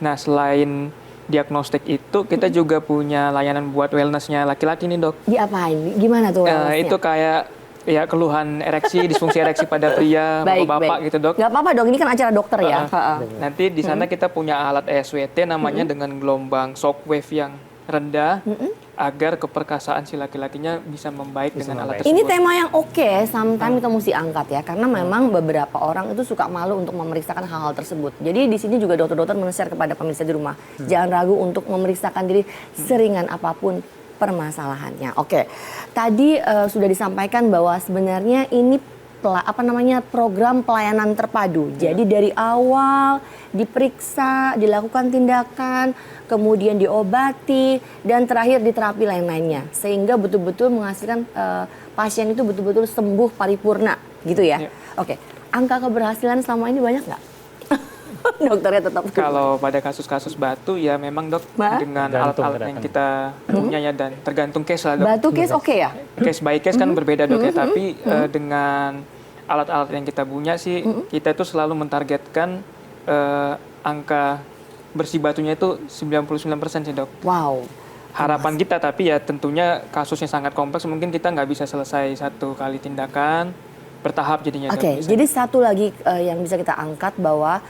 Speaker 3: Nah selain diagnostik itu, kita juga punya layanan buat wellness-nya laki-laki nih Dok. Diapain? Gimana tuh wellness-nya? Itu kayak ya keluhan ereksi, disfungsi ereksi pada pria, bapak-bapak gitu Dok. Nggak apa-apa Dok, ini kan acara dokter ya.
Speaker 4: Nanti di sana kita punya alat ESWT namanya dengan gelombang shockwave yang rendah agar keperkasaan si laki-lakinya bisa membaik dengan alat tersebut.
Speaker 3: Ini tema yang oke, sometimes kita mesti angkat ya, karena memang beberapa orang itu suka malu untuk memeriksakan hal-hal tersebut. Jadi di sini juga dokter-dokter men-share kepada pemirsa di rumah, jangan ragu untuk memeriksakan diri seringan apapun permasalahannya. Oke, tadi sudah disampaikan bahwa sebenarnya ini program pelayanan terpadu. Jadi dari awal diperiksa, dilakukan tindakan, kemudian diobati, dan terakhir diterapi lain-lainnya. Sehingga betul-betul menghasilkan pasien itu betul-betul sembuh paripurna gitu ya. Oke, angka keberhasilan selama ini banyak nggak? Dokternya tetap.
Speaker 4: Kalau pada kasus-kasus batu ya memang dok dengan alat-alat yang kita punya ya, dan tergantung case lah dok.
Speaker 3: Batu case oke ya?
Speaker 4: Case by case kan berbeda dok ya, tapi dengan alat-alat yang kita punya sih kita itu selalu mentargetkan angka bersih batunya itu 99% sih dok.
Speaker 3: Wow.
Speaker 4: Harapan kita, tapi ya tentunya kasusnya sangat kompleks, mungkin kita nggak bisa selesai satu kali tindakan, bertahap jadinya.
Speaker 3: Oke, jadi satu lagi yang bisa kita angkat bahwa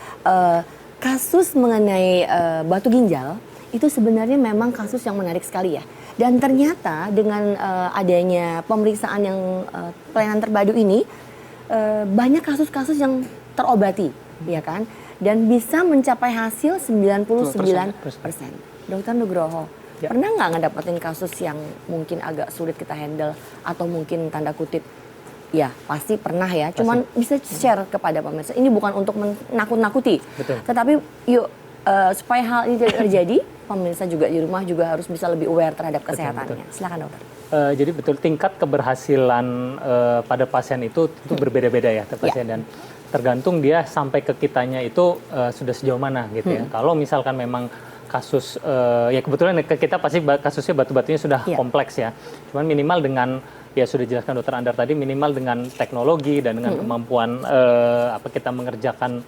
Speaker 3: kasus mengenai batu ginjal itu sebenarnya memang kasus yang menarik sekali ya. Dan ternyata dengan adanya pemeriksaan yang pelayanan terpadu ini, banyak kasus-kasus yang terobati, ya kan? Dan bisa mencapai hasil 99%. Dokter Nugroho, pernah nggak ngedapetin kasus yang mungkin agak sulit kita handle atau mungkin tanda kutip, ya pasti pernah ya, cuman bisa share kepada pemirsa. Ini bukan untuk menakut-nakuti, tetapi yuk supaya hal ini tidak terjadi, pemirsa juga di rumah juga harus bisa lebih aware terhadap kesehatannya. Silakan dokter.
Speaker 5: Jadi betul tingkat keberhasilan pada pasien itu berbeda-beda ya pasien, dan tergantung dia sampai ke kitanya itu sudah sejauh mana gitu ya. Kalau misalkan memang kasus ya kebetulan ke kita pasti kasusnya batu-batunya sudah kompleks ya. Cuman minimal dengan ya sudah dijelaskan dokter Andar tadi, minimal dengan teknologi dan dengan kemampuan kita mengerjakan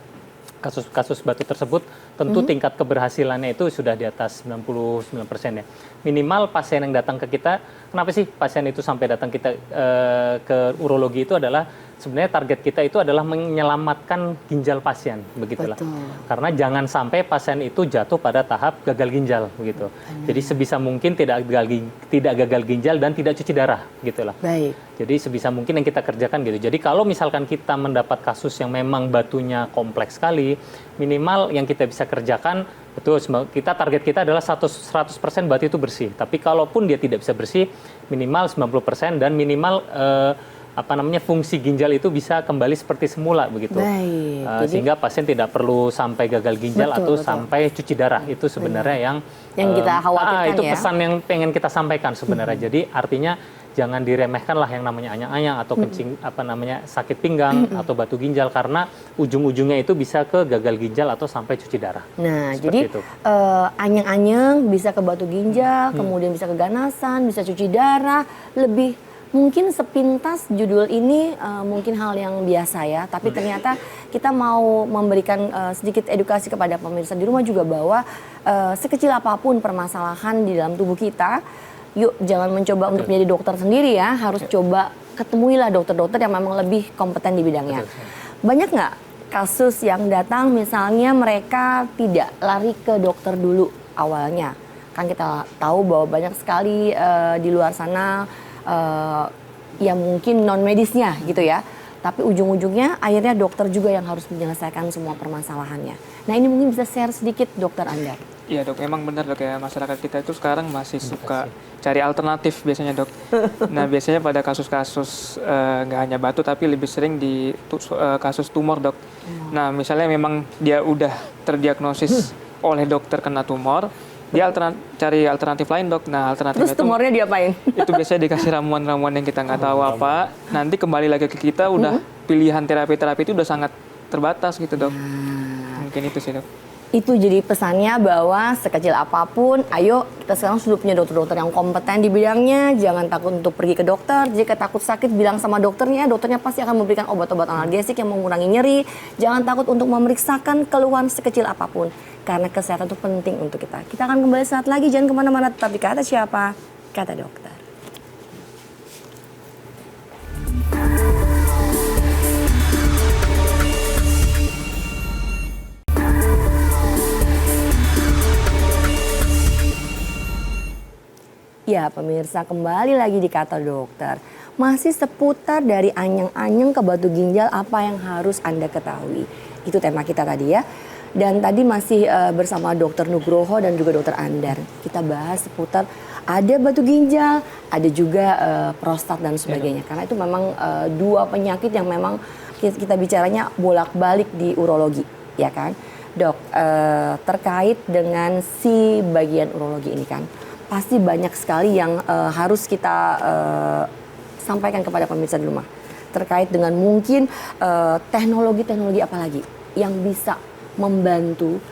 Speaker 5: kasus-kasus batu tersebut, tentu tingkat keberhasilannya itu sudah di atas 99% ya. Minimal pasien yang datang ke kita, kenapa sih pasien itu sampai datang kita ke urologi itu adalah sebenarnya target kita itu adalah menyelamatkan ginjal pasien, begitulah. Karena jangan sampai pasien itu jatuh pada tahap gagal ginjal, begitu. Jadi sebisa mungkin tidak gagal ginjal dan tidak cuci darah, gitulah.
Speaker 3: Baik.
Speaker 5: Jadi sebisa mungkin yang kita kerjakan gitu. Jadi kalau misalkan kita mendapat kasus yang memang batunya kompleks sekali, minimal yang kita bisa kerjakan, betul, kita target kita adalah 100% batu itu bersih. Tapi kalaupun dia tidak bisa bersih, minimal 90% dan minimal fungsi ginjal itu bisa kembali seperti semula begitu. Sehingga pasien tidak perlu sampai gagal ginjal atau sampai cuci darah. Itu sebenarnya yang
Speaker 3: kita khawatirkan
Speaker 5: itu pesan yang pengen kita sampaikan sebenarnya. Jadi artinya jangan diremehkan lah yang namanya anyang-anyang atau kencing sakit pinggang atau batu ginjal, karena ujung-ujungnya itu bisa ke gagal ginjal atau sampai cuci darah.
Speaker 3: Nah, jadi anyang-anyang bisa ke batu ginjal, kemudian bisa keganasan, bisa cuci darah, lebih mungkin sepintas judul ini mungkin hal yang biasa ya, tapi ternyata kita mau memberikan sedikit edukasi kepada pemirsa di rumah juga bahwa sekecil apapun permasalahan di dalam tubuh kita, yuk jangan mencoba untuk menjadi dokter sendiri ya, harus coba ketemuilah dokter-dokter yang memang lebih kompeten di bidangnya. Banyak nggak kasus yang datang misalnya mereka tidak lari ke dokter dulu awalnya? Kan kita tahu bahwa banyak sekali di luar sana ya mungkin non medisnya gitu ya, tapi ujung-ujungnya akhirnya dokter juga yang harus menyelesaikan semua permasalahannya. Nah ini mungkin bisa share sedikit dokter Andar.
Speaker 4: Iya dok, memang benar dok ya, masyarakat kita itu sekarang masih suka cari alternatif biasanya dok. Nah biasanya pada kasus-kasus nggak hanya batu tapi lebih sering di kasus tumor dok. Nah misalnya memang dia udah terdiagnosis oleh dokter kena tumor, dia cari alternatif lain dok. Nah alternatifnya
Speaker 3: terus tumornya diapain?
Speaker 4: Itu biasanya dikasih ramuan-ramuan yang kita nggak tahu apa. Nanti kembali lagi ke kita udah pilihan terapi-terapi itu udah sangat terbatas gitu dok. Mungkin itu sih dok.
Speaker 3: Itu jadi pesannya bahwa sekecil apapun, ayo kita sekarang sudah punya dokter-dokter yang kompeten di bidangnya. Jangan takut untuk pergi ke dokter. Jika takut sakit bilang sama dokternya pasti akan memberikan obat-obat analgesik yang mengurangi nyeri. Jangan takut untuk memeriksakan keluhan sekecil apapun, karena kesehatan itu penting untuk kita. Kita akan kembali saat lagi, jangan kemana-mana, tetap di Kata Siapa? Kata Dokter. Ya pemirsa, kembali lagi di Kata Dokter. Masih seputar dari anyang-anyang ke batu ginjal, apa yang harus Anda ketahui. Itu tema kita tadi ya. Dan tadi masih bersama Dokter Nugroho dan juga Dokter Andar. Kita bahas seputar ada batu ginjal, ada juga prostat dan sebagainya. Karena itu memang dua penyakit yang memang kita bicaranya bolak-balik di urologi, ya kan? Dok, terkait dengan si bagian urologi ini kan, pasti banyak sekali yang harus kita sampaikan kepada pemirsa di rumah. Terkait dengan mungkin teknologi-teknologi apa lagi yang bisa membantu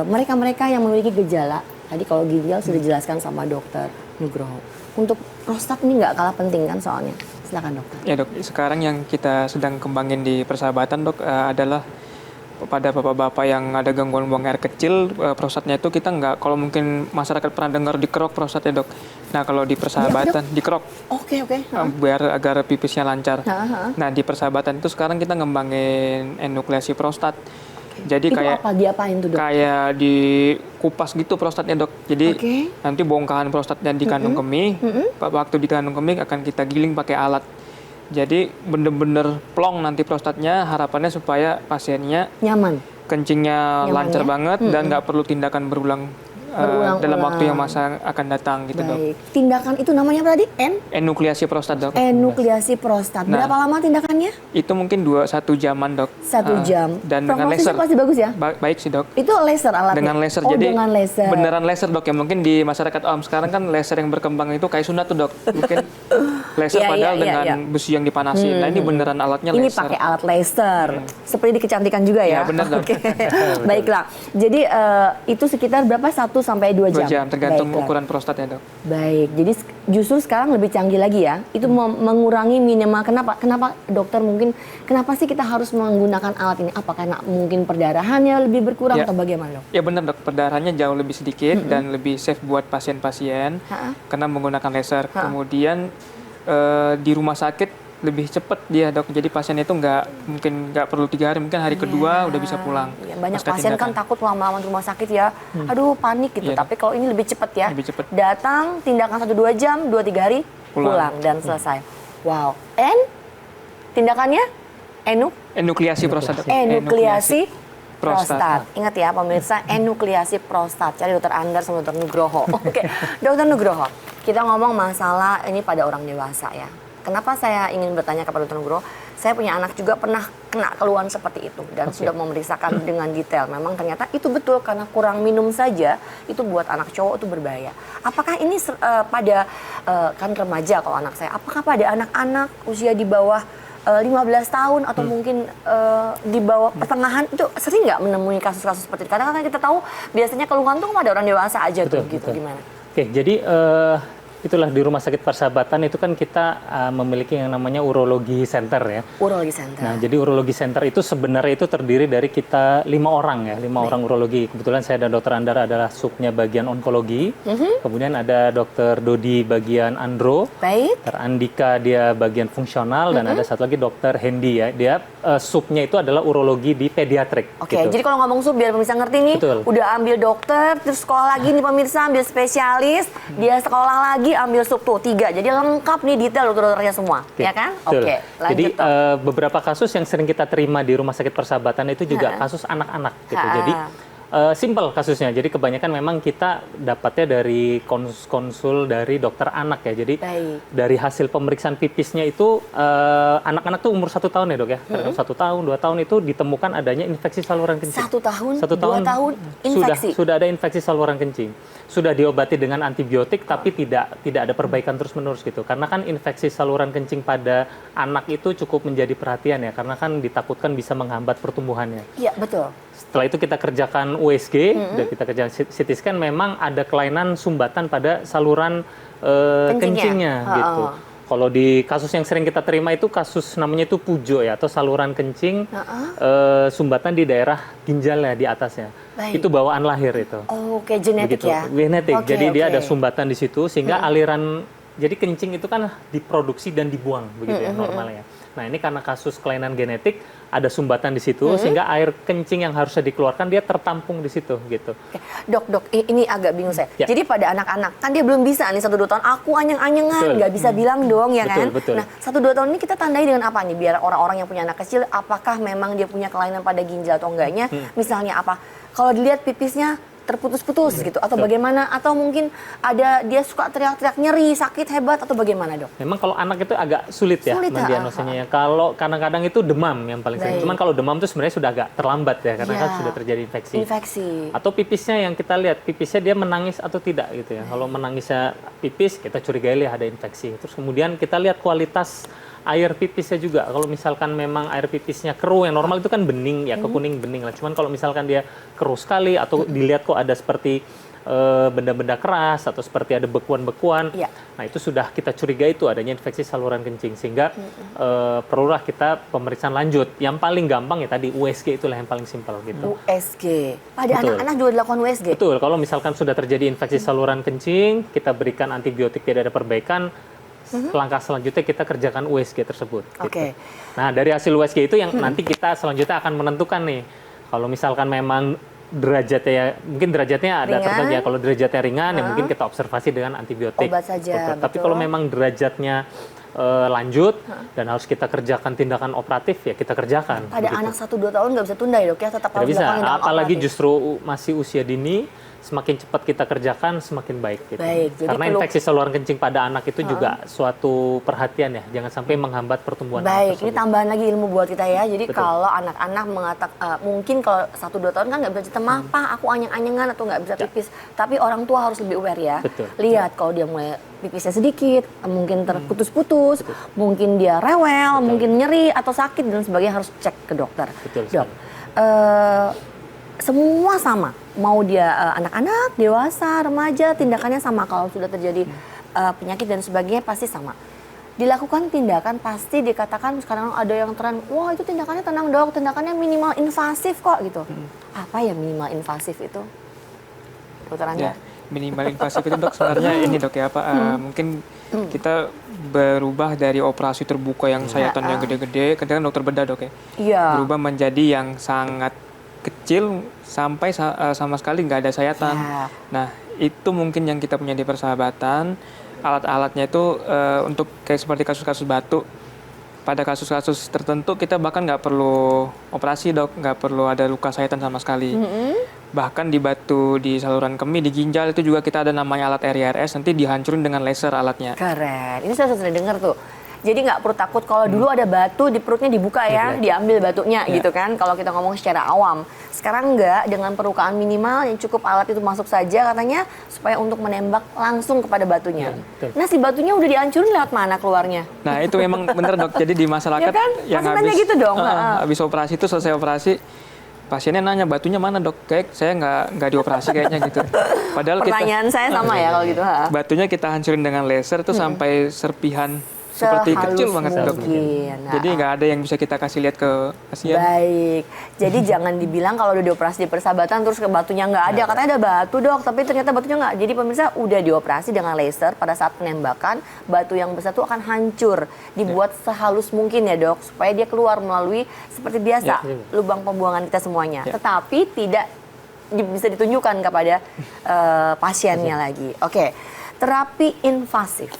Speaker 3: mereka-mereka yang memiliki gejala. Tadi kalau ginjal sudah dijelaskan sama Dokter Nugroho. Untuk prostat ini nggak kalah penting kan soalnya. Silakan dokter.
Speaker 4: Ya dok, sekarang yang kita sedang kembangin di persahabatan dok adalah pada bapak-bapak yang ada gangguan buang air kecil, prostatnya itu kita nggak, kalau mungkin masyarakat pernah dengar dikerok prostatnya dok. Nah kalau di persahabatan dikerok,
Speaker 3: Oke.
Speaker 4: biar agar pipisnya lancar. Nah di persahabatan itu sekarang kita ngembangin enukleasi prostat. Jadi
Speaker 3: itu
Speaker 4: kayak
Speaker 3: apa, diapain tuh dok?
Speaker 4: kayak dikupas gitu prostatnya dok. Jadi nanti bongkahan prostatnya di kandung kemih, waktu di kandung kemih akan kita giling pakai alat. Jadi bener-bener plong nanti prostatnya, harapannya supaya pasiennya
Speaker 3: Nyaman.
Speaker 4: kencingnya
Speaker 3: Nyaman,
Speaker 4: lancar
Speaker 3: ya?
Speaker 4: banget dan nggak perlu tindakan berulang dalam waktu yang masa akan datang gitu dok.
Speaker 3: Baik. Tindakan itu namanya apa tadi?
Speaker 4: Enukleasi prostat dok.
Speaker 3: Enukleasi prostat.
Speaker 4: Nah.
Speaker 3: Berapa lama tindakannya?
Speaker 4: Itu mungkin 1 jaman dok.
Speaker 3: 1 jam.
Speaker 4: Dan dengan
Speaker 3: Prognosisnya
Speaker 4: laser.
Speaker 3: pasti bagus ya?
Speaker 4: Baik sih dok.
Speaker 3: Itu laser alatnya?
Speaker 4: Dengan laser,
Speaker 3: Oh,
Speaker 4: jadi
Speaker 3: dengan laser.
Speaker 4: beneran laser dok ya. Mungkin di masyarakat awam sekarang kan laser yang berkembang itu kayak sunat tuh dok. Mungkin laser padahal dengan besi yang dipanasin. Nah ini beneran alatnya
Speaker 3: Ini
Speaker 4: laser.
Speaker 3: pakai alat laser. Seperti di kecantikan juga ya?
Speaker 4: Ya, benar, dok.
Speaker 3: Oke. Baiklah. Jadi itu sekitar berapa? 1 sampai 2 jam?
Speaker 4: 2 jam, tergantung
Speaker 3: Baiklah.
Speaker 4: ukuran prostatnya dok.
Speaker 3: Baik, jadi justru sekarang lebih canggih lagi ya. Itu mengurangi minimal. Kenapa dokter mungkin, kenapa sih kita harus menggunakan alat ini? Apa karena mungkin perdarahannya lebih berkurang
Speaker 4: Ya.
Speaker 3: atau bagaimana dok?
Speaker 4: Ya benar dok, perdarahannya jauh lebih sedikit dan lebih safe buat pasien-pasien karena menggunakan laser. Kemudian di rumah sakit lebih cepat dia dok, jadi pasien itu mungkin nggak perlu 3 hari, mungkin hari kedua udah bisa pulang.
Speaker 3: Ya, banyak
Speaker 4: pasca
Speaker 3: pasien kan
Speaker 4: tindakan.
Speaker 3: takut lama-lama di rumah sakit ya, aduh panik gitu.
Speaker 4: Iya,
Speaker 3: Tapi kalau ini lebih cepat ya,
Speaker 4: Lebih cepat.
Speaker 3: datang tindakan 1-2 jam, 2-3 hari pulang dan selesai. Wow, tindakannya
Speaker 4: Enukleasi prostat dok.
Speaker 3: enukleasi
Speaker 4: prostat.
Speaker 3: prostat. Ingat ya pemirsa, enukleasi prostat. Cari dokter Andar sama dokter Nugroho. Oke, dokter Nugroho, kita ngomong masalah ini pada orang dewasa ya. Kenapa saya ingin bertanya kepada dokter Nugroho? Saya punya anak juga pernah kena keluhan seperti itu dan sudah memeriksakan dengan detail. Memang ternyata itu betul karena kurang minum saja itu buat anak cowok itu berbahaya. Apakah ini pada kan remaja kalau anak saya? Apakah pada anak-anak usia di bawah 15 tahun atau mungkin di bawah pertengahan itu sering nggak menemui kasus-kasus seperti itu? Kadang-kadang kita tahu biasanya keluhan tuh pada orang dewasa aja tuh gitu. Gimana?
Speaker 5: Oke, jadi itulah di Rumah Sakit Persahabatan itu kan kita memiliki yang namanya urologi center ya.
Speaker 3: Urologi center.
Speaker 5: Nah, jadi urologi center itu sebenarnya itu terdiri dari kita 5 orang ya, 5 orang urologi. Kebetulan saya dan dokter Andara adalah subnya bagian onkologi. Kemudian ada dokter Dodi bagian andro.
Speaker 3: Baik.
Speaker 5: Dokter Andika dia bagian fungsional dan ada satu lagi dokter Hendy ya. Dia subnya itu adalah urologi di pediatrik.
Speaker 3: Oke,
Speaker 5: gitu.
Speaker 3: jadi kalau ngomong sub biar pemirsa ngerti nih,
Speaker 5: Betul.
Speaker 3: udah ambil dokter, terus sekolah lagi nih pemirsa, ambil spesialis, dia sekolah lagi ambil sub tuh 3. Jadi lengkap nih detail dokter-dokternya semua, ya kan?
Speaker 5: Betul.
Speaker 3: Oke, lanjut
Speaker 5: Jadi
Speaker 3: Dok.
Speaker 5: beberapa kasus yang sering kita terima di Rumah Sakit Persahabatan itu juga kasus anak-anak gitu. Jadi simple kasusnya. Jadi kebanyakan memang kita dapatnya dari konsul dari dokter anak ya. Jadi dari hasil pemeriksaan pipisnya itu anak-anak tuh umur 1 tahun ya dok ya. 1 tahun, 2 tahun itu ditemukan adanya infeksi saluran kencing.
Speaker 3: 1 tahun,
Speaker 5: 1 tahun,
Speaker 3: 2 tahun infeksi.
Speaker 5: Sudah ada infeksi saluran kencing. Sudah diobati dengan antibiotik tapi tidak ada perbaikan terus-menerus gitu. Karena kan infeksi saluran kencing pada anak itu cukup menjadi perhatian ya. Karena kan ditakutkan bisa menghambat pertumbuhannya.
Speaker 3: Iya, betul.
Speaker 5: Setelah itu kita kerjakan USG, dan kita kerjakan CT scan, memang ada kelainan sumbatan pada saluran kencingnya gitu. Kalau di kasus yang sering kita terima itu kasus namanya itu pujo ya, atau saluran kencing sumbatan di daerah ginjalnya di atasnya. Itu bawaan lahir itu.
Speaker 3: Oh, oke, genetik
Speaker 5: Begitu.
Speaker 3: ya?
Speaker 5: Genetik,
Speaker 3: Oke,
Speaker 5: jadi dia
Speaker 3: oke.
Speaker 5: ada sumbatan di situ sehingga aliran, jadi kencing itu kan diproduksi dan dibuang begitu ya normalnya. Nah ini karena kasus kelainan genetik ada sumbatan di situ sehingga air kencing yang harusnya dikeluarkan dia tertampung di situ gitu.
Speaker 3: Oke. Dok, ini agak bingung saya.
Speaker 5: Ya.
Speaker 3: Jadi pada anak-anak kan dia belum bisa nih 1-2 tahun aku anyang-anyangan, nggak bisa bilang dong ya kan.
Speaker 5: Betul.
Speaker 3: Nah 1-2 tahun ini kita tandai dengan apa nih biar orang-orang yang punya anak kecil apakah memang dia punya kelainan pada ginjal atau enggaknya? Misalnya apa? Kalau dilihat pipisnya terputus-putus gitu atau bagaimana, atau mungkin ada dia suka teriak-teriak nyeri, sakit hebat atau bagaimana, Dok?
Speaker 5: Memang kalau anak itu agak sulit ya mendiagnosanya ya. Kalau kadang-kadang itu demam yang paling sering. Cuman kalau demam itu sebenarnya sudah agak terlambat ya karena kan sudah terjadi infeksi. Atau pipisnya yang kita lihat, pipisnya dia menangis atau tidak gitu ya. Kalau menangisnya pipis, kita curigai lihat ada infeksi. Terus kemudian kita lihat kualitas air pipisnya juga. Kalau misalkan memang air pipisnya keruh, yang normal itu kan bening ya, kekuning bening lah. Cuman kalau misalkan dia keruh sekali atau dilihat kok ada seperti benda-benda keras atau seperti ada bekuan-bekuan, nah itu sudah kita curigai itu adanya infeksi saluran kencing, sehingga perlulah kita pemeriksaan lanjut. Yang paling gampang ya tadi USG, itulah yang paling simpel gitu.
Speaker 3: USG. Pada anak-anak juga dilakukan USG?
Speaker 5: Betul, kalau misalkan sudah terjadi infeksi saluran kencing, kita berikan antibiotik tidak ada perbaikan, langkah selanjutnya kita kerjakan USG tersebut. Gitu. Nah dari hasil USG itu yang nanti kita selanjutnya akan menentukan nih, kalau misalkan memang derajatnya, mungkin derajatnya ada tertentu ya. Kalau derajatnya ringan ya mungkin kita observasi dengan antibiotik.
Speaker 3: Obat saja.
Speaker 5: Tapi kalau memang derajatnya lanjut dan harus kita kerjakan tindakan operatif ya kita kerjakan.
Speaker 3: Pada anak 1-2 tahun nggak bisa tunda ya, Dok ya, tetap harus dilakukan tindakan
Speaker 5: apalagi
Speaker 3: operatif.
Speaker 5: justru masih usia dini, semakin cepat kita kerjakan semakin baik gitu.
Speaker 3: Jadi
Speaker 5: Karena infeksi saluran kencing pada anak itu juga suatu perhatian ya, jangan sampai menghambat pertumbuhan anak
Speaker 3: ini
Speaker 5: tersebut.
Speaker 3: tambahan lagi ilmu buat kita ya. Jadi kalau anak-anak mengatakan mungkin kalau 1-2 tahun kan nggak bisa cerita, "Mapa, aku anyang-anyangan," atau nggak bisa pipis. Tapi orang tua harus lebih aware ya. Lihat kalau dia mulai pipisnya sedikit, mungkin terputus-putus, mungkin dia rewel, mungkin nyeri atau sakit dan sebagainya, harus cek ke dokter. Dok, semua sama, mau dia anak-anak, dewasa, remaja, tindakannya sama. Kalau sudah terjadi penyakit dan sebagainya pasti sama. Dilakukan tindakan pasti dikatakan sekarang ada yang tren, wah itu tindakannya tenang dok, tindakannya minimal invasif kok gitu. Apa ya minimal invasif itu? Dokter Anda?
Speaker 4: Ya, minimal invasif itu dok sebenarnya ini dok ya, mungkin kita berubah dari operasi terbuka yang sayatannya gede-gede, kan dokter bedah dok ya, berubah menjadi yang sangat kecil sampai sama sekali nggak ada sayatan. Nah itu mungkin yang kita punya di persahabatan, alat-alatnya itu untuk kayak seperti kasus-kasus batuk. Pada kasus-kasus tertentu kita bahkan nggak perlu operasi dok, nggak perlu ada luka sayatan sama sekali. Bahkan di batu, di saluran kemih, di ginjal itu juga kita ada namanya alat RIRS, nanti dihancurin dengan laser alatnya.
Speaker 3: Keren, ini saya sudah dengar tuh. Jadi nggak perlu takut kalau dulu ada batu di perutnya dibuka ya, diambil batunya gitu kan. Kalau kita ngomong secara awam. Sekarang nggak, dengan perlukaan minimal yang cukup alat itu masuk saja katanya supaya untuk menembak langsung kepada batunya. Nah si batunya udah dihancurin lewat mana keluarnya?
Speaker 4: Nah itu memang bener dok. Jadi di masyarakat
Speaker 3: Ya kan?
Speaker 4: yang
Speaker 3: Maksudnya gitu dong.
Speaker 4: habis operasi itu selesai operasi, pasiennya nanya batunya mana dok? Kayak saya nggak dioperasi kayaknya gitu. Padahal
Speaker 3: pertanyaan saya sama ya kalau gitu.
Speaker 4: Batunya kita hancurin dengan laser itu sampai serpihan seperti kecil banget dok. Jadi nggak ada yang bisa kita kasih lihat ke pasien.
Speaker 3: Baik, jadi jangan dibilang kalau udah dioperasi di persahabatan terus ke batunya nggak ada. Katanya ada batu dok, tapi ternyata batunya nggak. Jadi pemirsa udah dioperasi dengan laser, pada saat penembakan batu yang besar itu akan hancur. Dibuat sehalus mungkin ya dok, supaya dia keluar melalui seperti biasa lubang pembuangan kita semuanya. Tetapi tidak bisa ditunjukkan kepada pasiennya lagi. Oke, terapi invasif.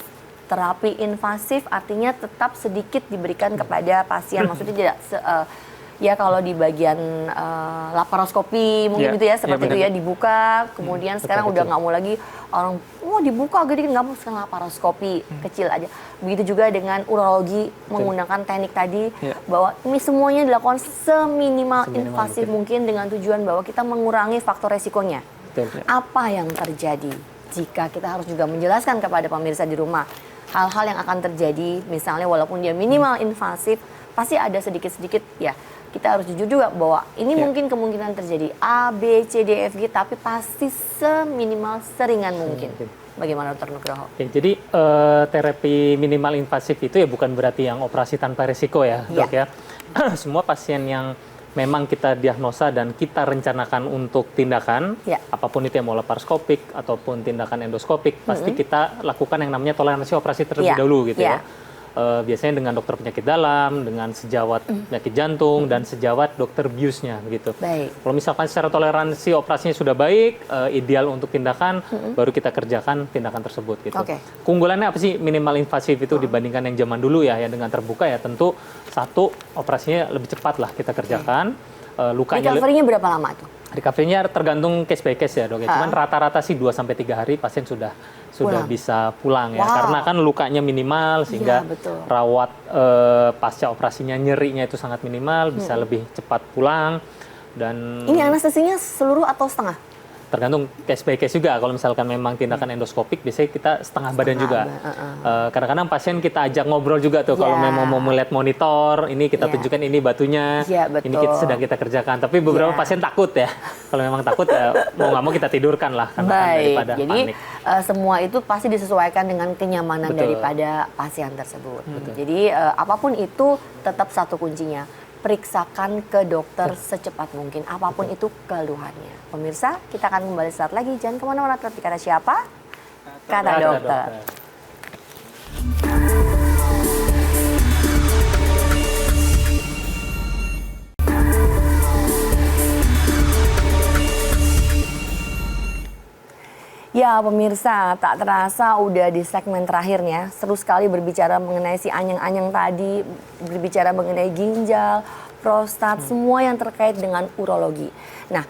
Speaker 3: Terapi invasif artinya tetap sedikit diberikan kepada pasien, maksudnya tidak ya kalau di bagian laparoskopi mungkin gitu ya, seperti itu ya, dibuka, kemudian sekarang udah nggak mau lagi orang dibuka gede, nggak mau, sekarang laparoskopi kecil aja. Begitu juga dengan urologi menggunakan teknik tadi, bahwa ini semuanya dilakukan seminimal invasif mungkin dengan tujuan bahwa kita mengurangi faktor resikonya. Apa yang terjadi jika kita harus juga menjelaskan kepada pemirsa di rumah hal-hal yang akan terjadi, misalnya walaupun dia minimal invasif, pasti ada sedikit-sedikit ya. Kita harus jujur juga bahwa ini mungkin kemungkinan terjadi A, B, C, D, F, G, tapi pasti seminimal seringan mungkin. Bagaimana Dr. Nugroho?
Speaker 5: Jadi terapi minimal invasif itu ya bukan berarti yang operasi tanpa resiko ya dok ya. Semua pasien yang memang kita diagnosa dan kita rencanakan untuk tindakan, apapun itu yang mau laparoskopik ataupun tindakan endoskopik, pasti kita lakukan yang namanya toleransi operasi terlebih dahulu gitu ya. biasanya dengan dokter penyakit dalam, dengan sejawat penyakit jantung, dan sejawat dokter biusnya begitu.
Speaker 3: Baik.
Speaker 5: Kalau misalkan secara toleransi operasinya sudah baik, ideal untuk tindakan, baru kita kerjakan tindakan tersebut gitu.
Speaker 3: Oke.
Speaker 5: Keunggulannya apa sih minimal invasif itu dibandingkan yang zaman dulu ya, yang dengan terbuka ya tentu satu operasinya lebih cepat lah kita kerjakan. Lukanya
Speaker 3: Recovery-nya berapa lama tuh?
Speaker 5: recovery-nya tergantung case by case ya dok ya. Cuman rata-rata sih 2-3 hari pasien sudah
Speaker 3: Pulang.
Speaker 5: bisa pulang ya.
Speaker 3: Wow.
Speaker 5: Karena kan lukanya minimal sehingga
Speaker 3: Iya, betul.
Speaker 5: rawat pasca operasinya nyerinya itu sangat minimal, bisa lebih cepat pulang dan
Speaker 3: Ini anestesinya seluruh atau setengah?
Speaker 5: tergantung case by case juga. Kalau misalkan memang tindakan endoskopik biasanya kita setengah badan juga. Kadang-kadang pasien kita ajak ngobrol juga tuh kalau
Speaker 3: Ya.
Speaker 5: memang mau melihat monitor, ini kita
Speaker 3: Ya.
Speaker 5: tunjukkan ini batunya,
Speaker 3: Ya,
Speaker 5: ini
Speaker 3: betul.
Speaker 5: sedang kita kerjakan. Tapi beberapa
Speaker 3: Ya.
Speaker 5: pasien takut ya. Kalau memang takut ya mau nggak mau kita tidurkan lah karena kan
Speaker 3: Baik,
Speaker 5: daripada
Speaker 3: jadi
Speaker 5: panik.
Speaker 3: semua itu pasti disesuaikan dengan kenyamanan
Speaker 5: Betul.
Speaker 3: daripada pasien tersebut. Jadi apapun itu tetap satu kuncinya, periksakan ke dokter secepat mungkin, apapun itu keluhannya. Pemirsa, kita akan kembali saat lagi, jangan kemana-mana, tetap di Kata Siapa? Kata Dokter. Ya pemirsa, tak terasa udah di segmen terakhirnya. Seru sekali berbicara mengenai si anyang-anyang tadi, berbicara mengenai ginjal, prostat, semua yang terkait dengan urologi. Nah,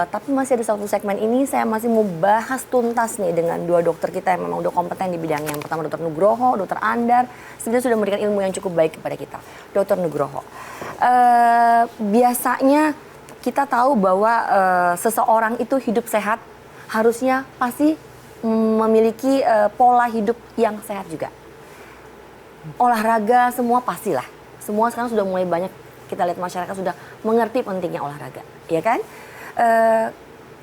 Speaker 3: tapi masih ada satu segmen ini saya masih mau bahas tuntas nih dengan dua dokter kita yang memang udah kompeten di bidangnya. Yang pertama Dr. Nugroho, Dr. Andar, sebenarnya sudah memberikan ilmu yang cukup baik kepada kita. Dr. Nugroho, biasanya kita tahu bahwa seseorang itu hidup sehat, harusnya pasti memiliki pola hidup yang sehat juga. Olahraga semua pastilah. Semua sekarang sudah mulai banyak kita lihat masyarakat sudah mengerti pentingnya olahraga, ya kan?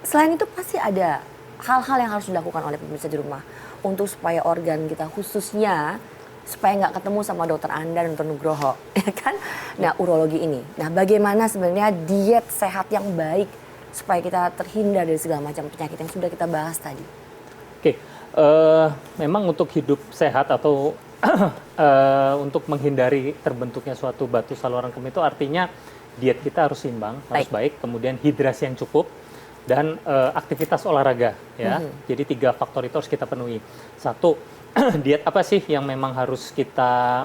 Speaker 3: Selain itu pasti ada hal-hal yang harus dilakukan oleh pemirsa di rumah untuk supaya organ kita khususnya supaya nggak ketemu sama dokter Anda dan dokter Nugroho, ya kan? Nah, urologi ini. Nah, bagaimana sebenarnya diet sehat yang baik supaya kita terhindar dari segala macam penyakit yang sudah kita bahas tadi.
Speaker 5: Oke, memang untuk hidup sehat atau untuk menghindari terbentuknya suatu batu saluran kemih itu artinya diet kita harus seimbang, harus baik, kemudian hidrasi yang cukup, dan aktivitas olahraga ya. Jadi 3 faktor itu harus kita penuhi. Satu, diet apa sih yang memang harus kita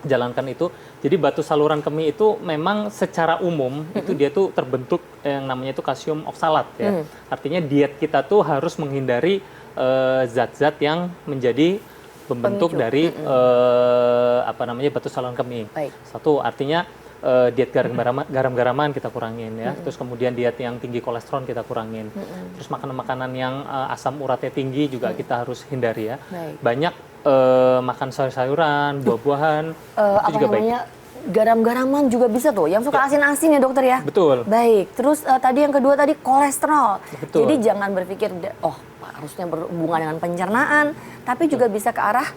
Speaker 5: jalankan itu. Jadi batu saluran kemih itu memang secara umum itu dia tuh terbentuk yang namanya itu kalsium oksalat ya. Artinya diet kita tuh harus menghindari zat-zat yang menjadi pembentuk dari apa namanya batu saluran kemih.
Speaker 3: Baik.
Speaker 5: Satu artinya diet garam-garaman kita kurangin ya. Terus kemudian diet yang tinggi kolesterol kita kurangin. Terus makanan-makanan yang asam uratnya tinggi juga kita harus hindari ya.
Speaker 3: Baik.
Speaker 5: Banyak makan sayur-sayuran, buah-buahan itu
Speaker 3: Apa
Speaker 5: juga baik.
Speaker 3: namanya? Garam-garaman juga bisa tuh, yang suka asin-asin ya dokter ya?
Speaker 5: Betul.
Speaker 3: Baik, terus tadi yang kedua tadi kolesterol.
Speaker 5: Betul.
Speaker 3: Jadi jangan berpikir, oh harusnya berhubungan dengan pencernaan, tapi juga bisa ke arah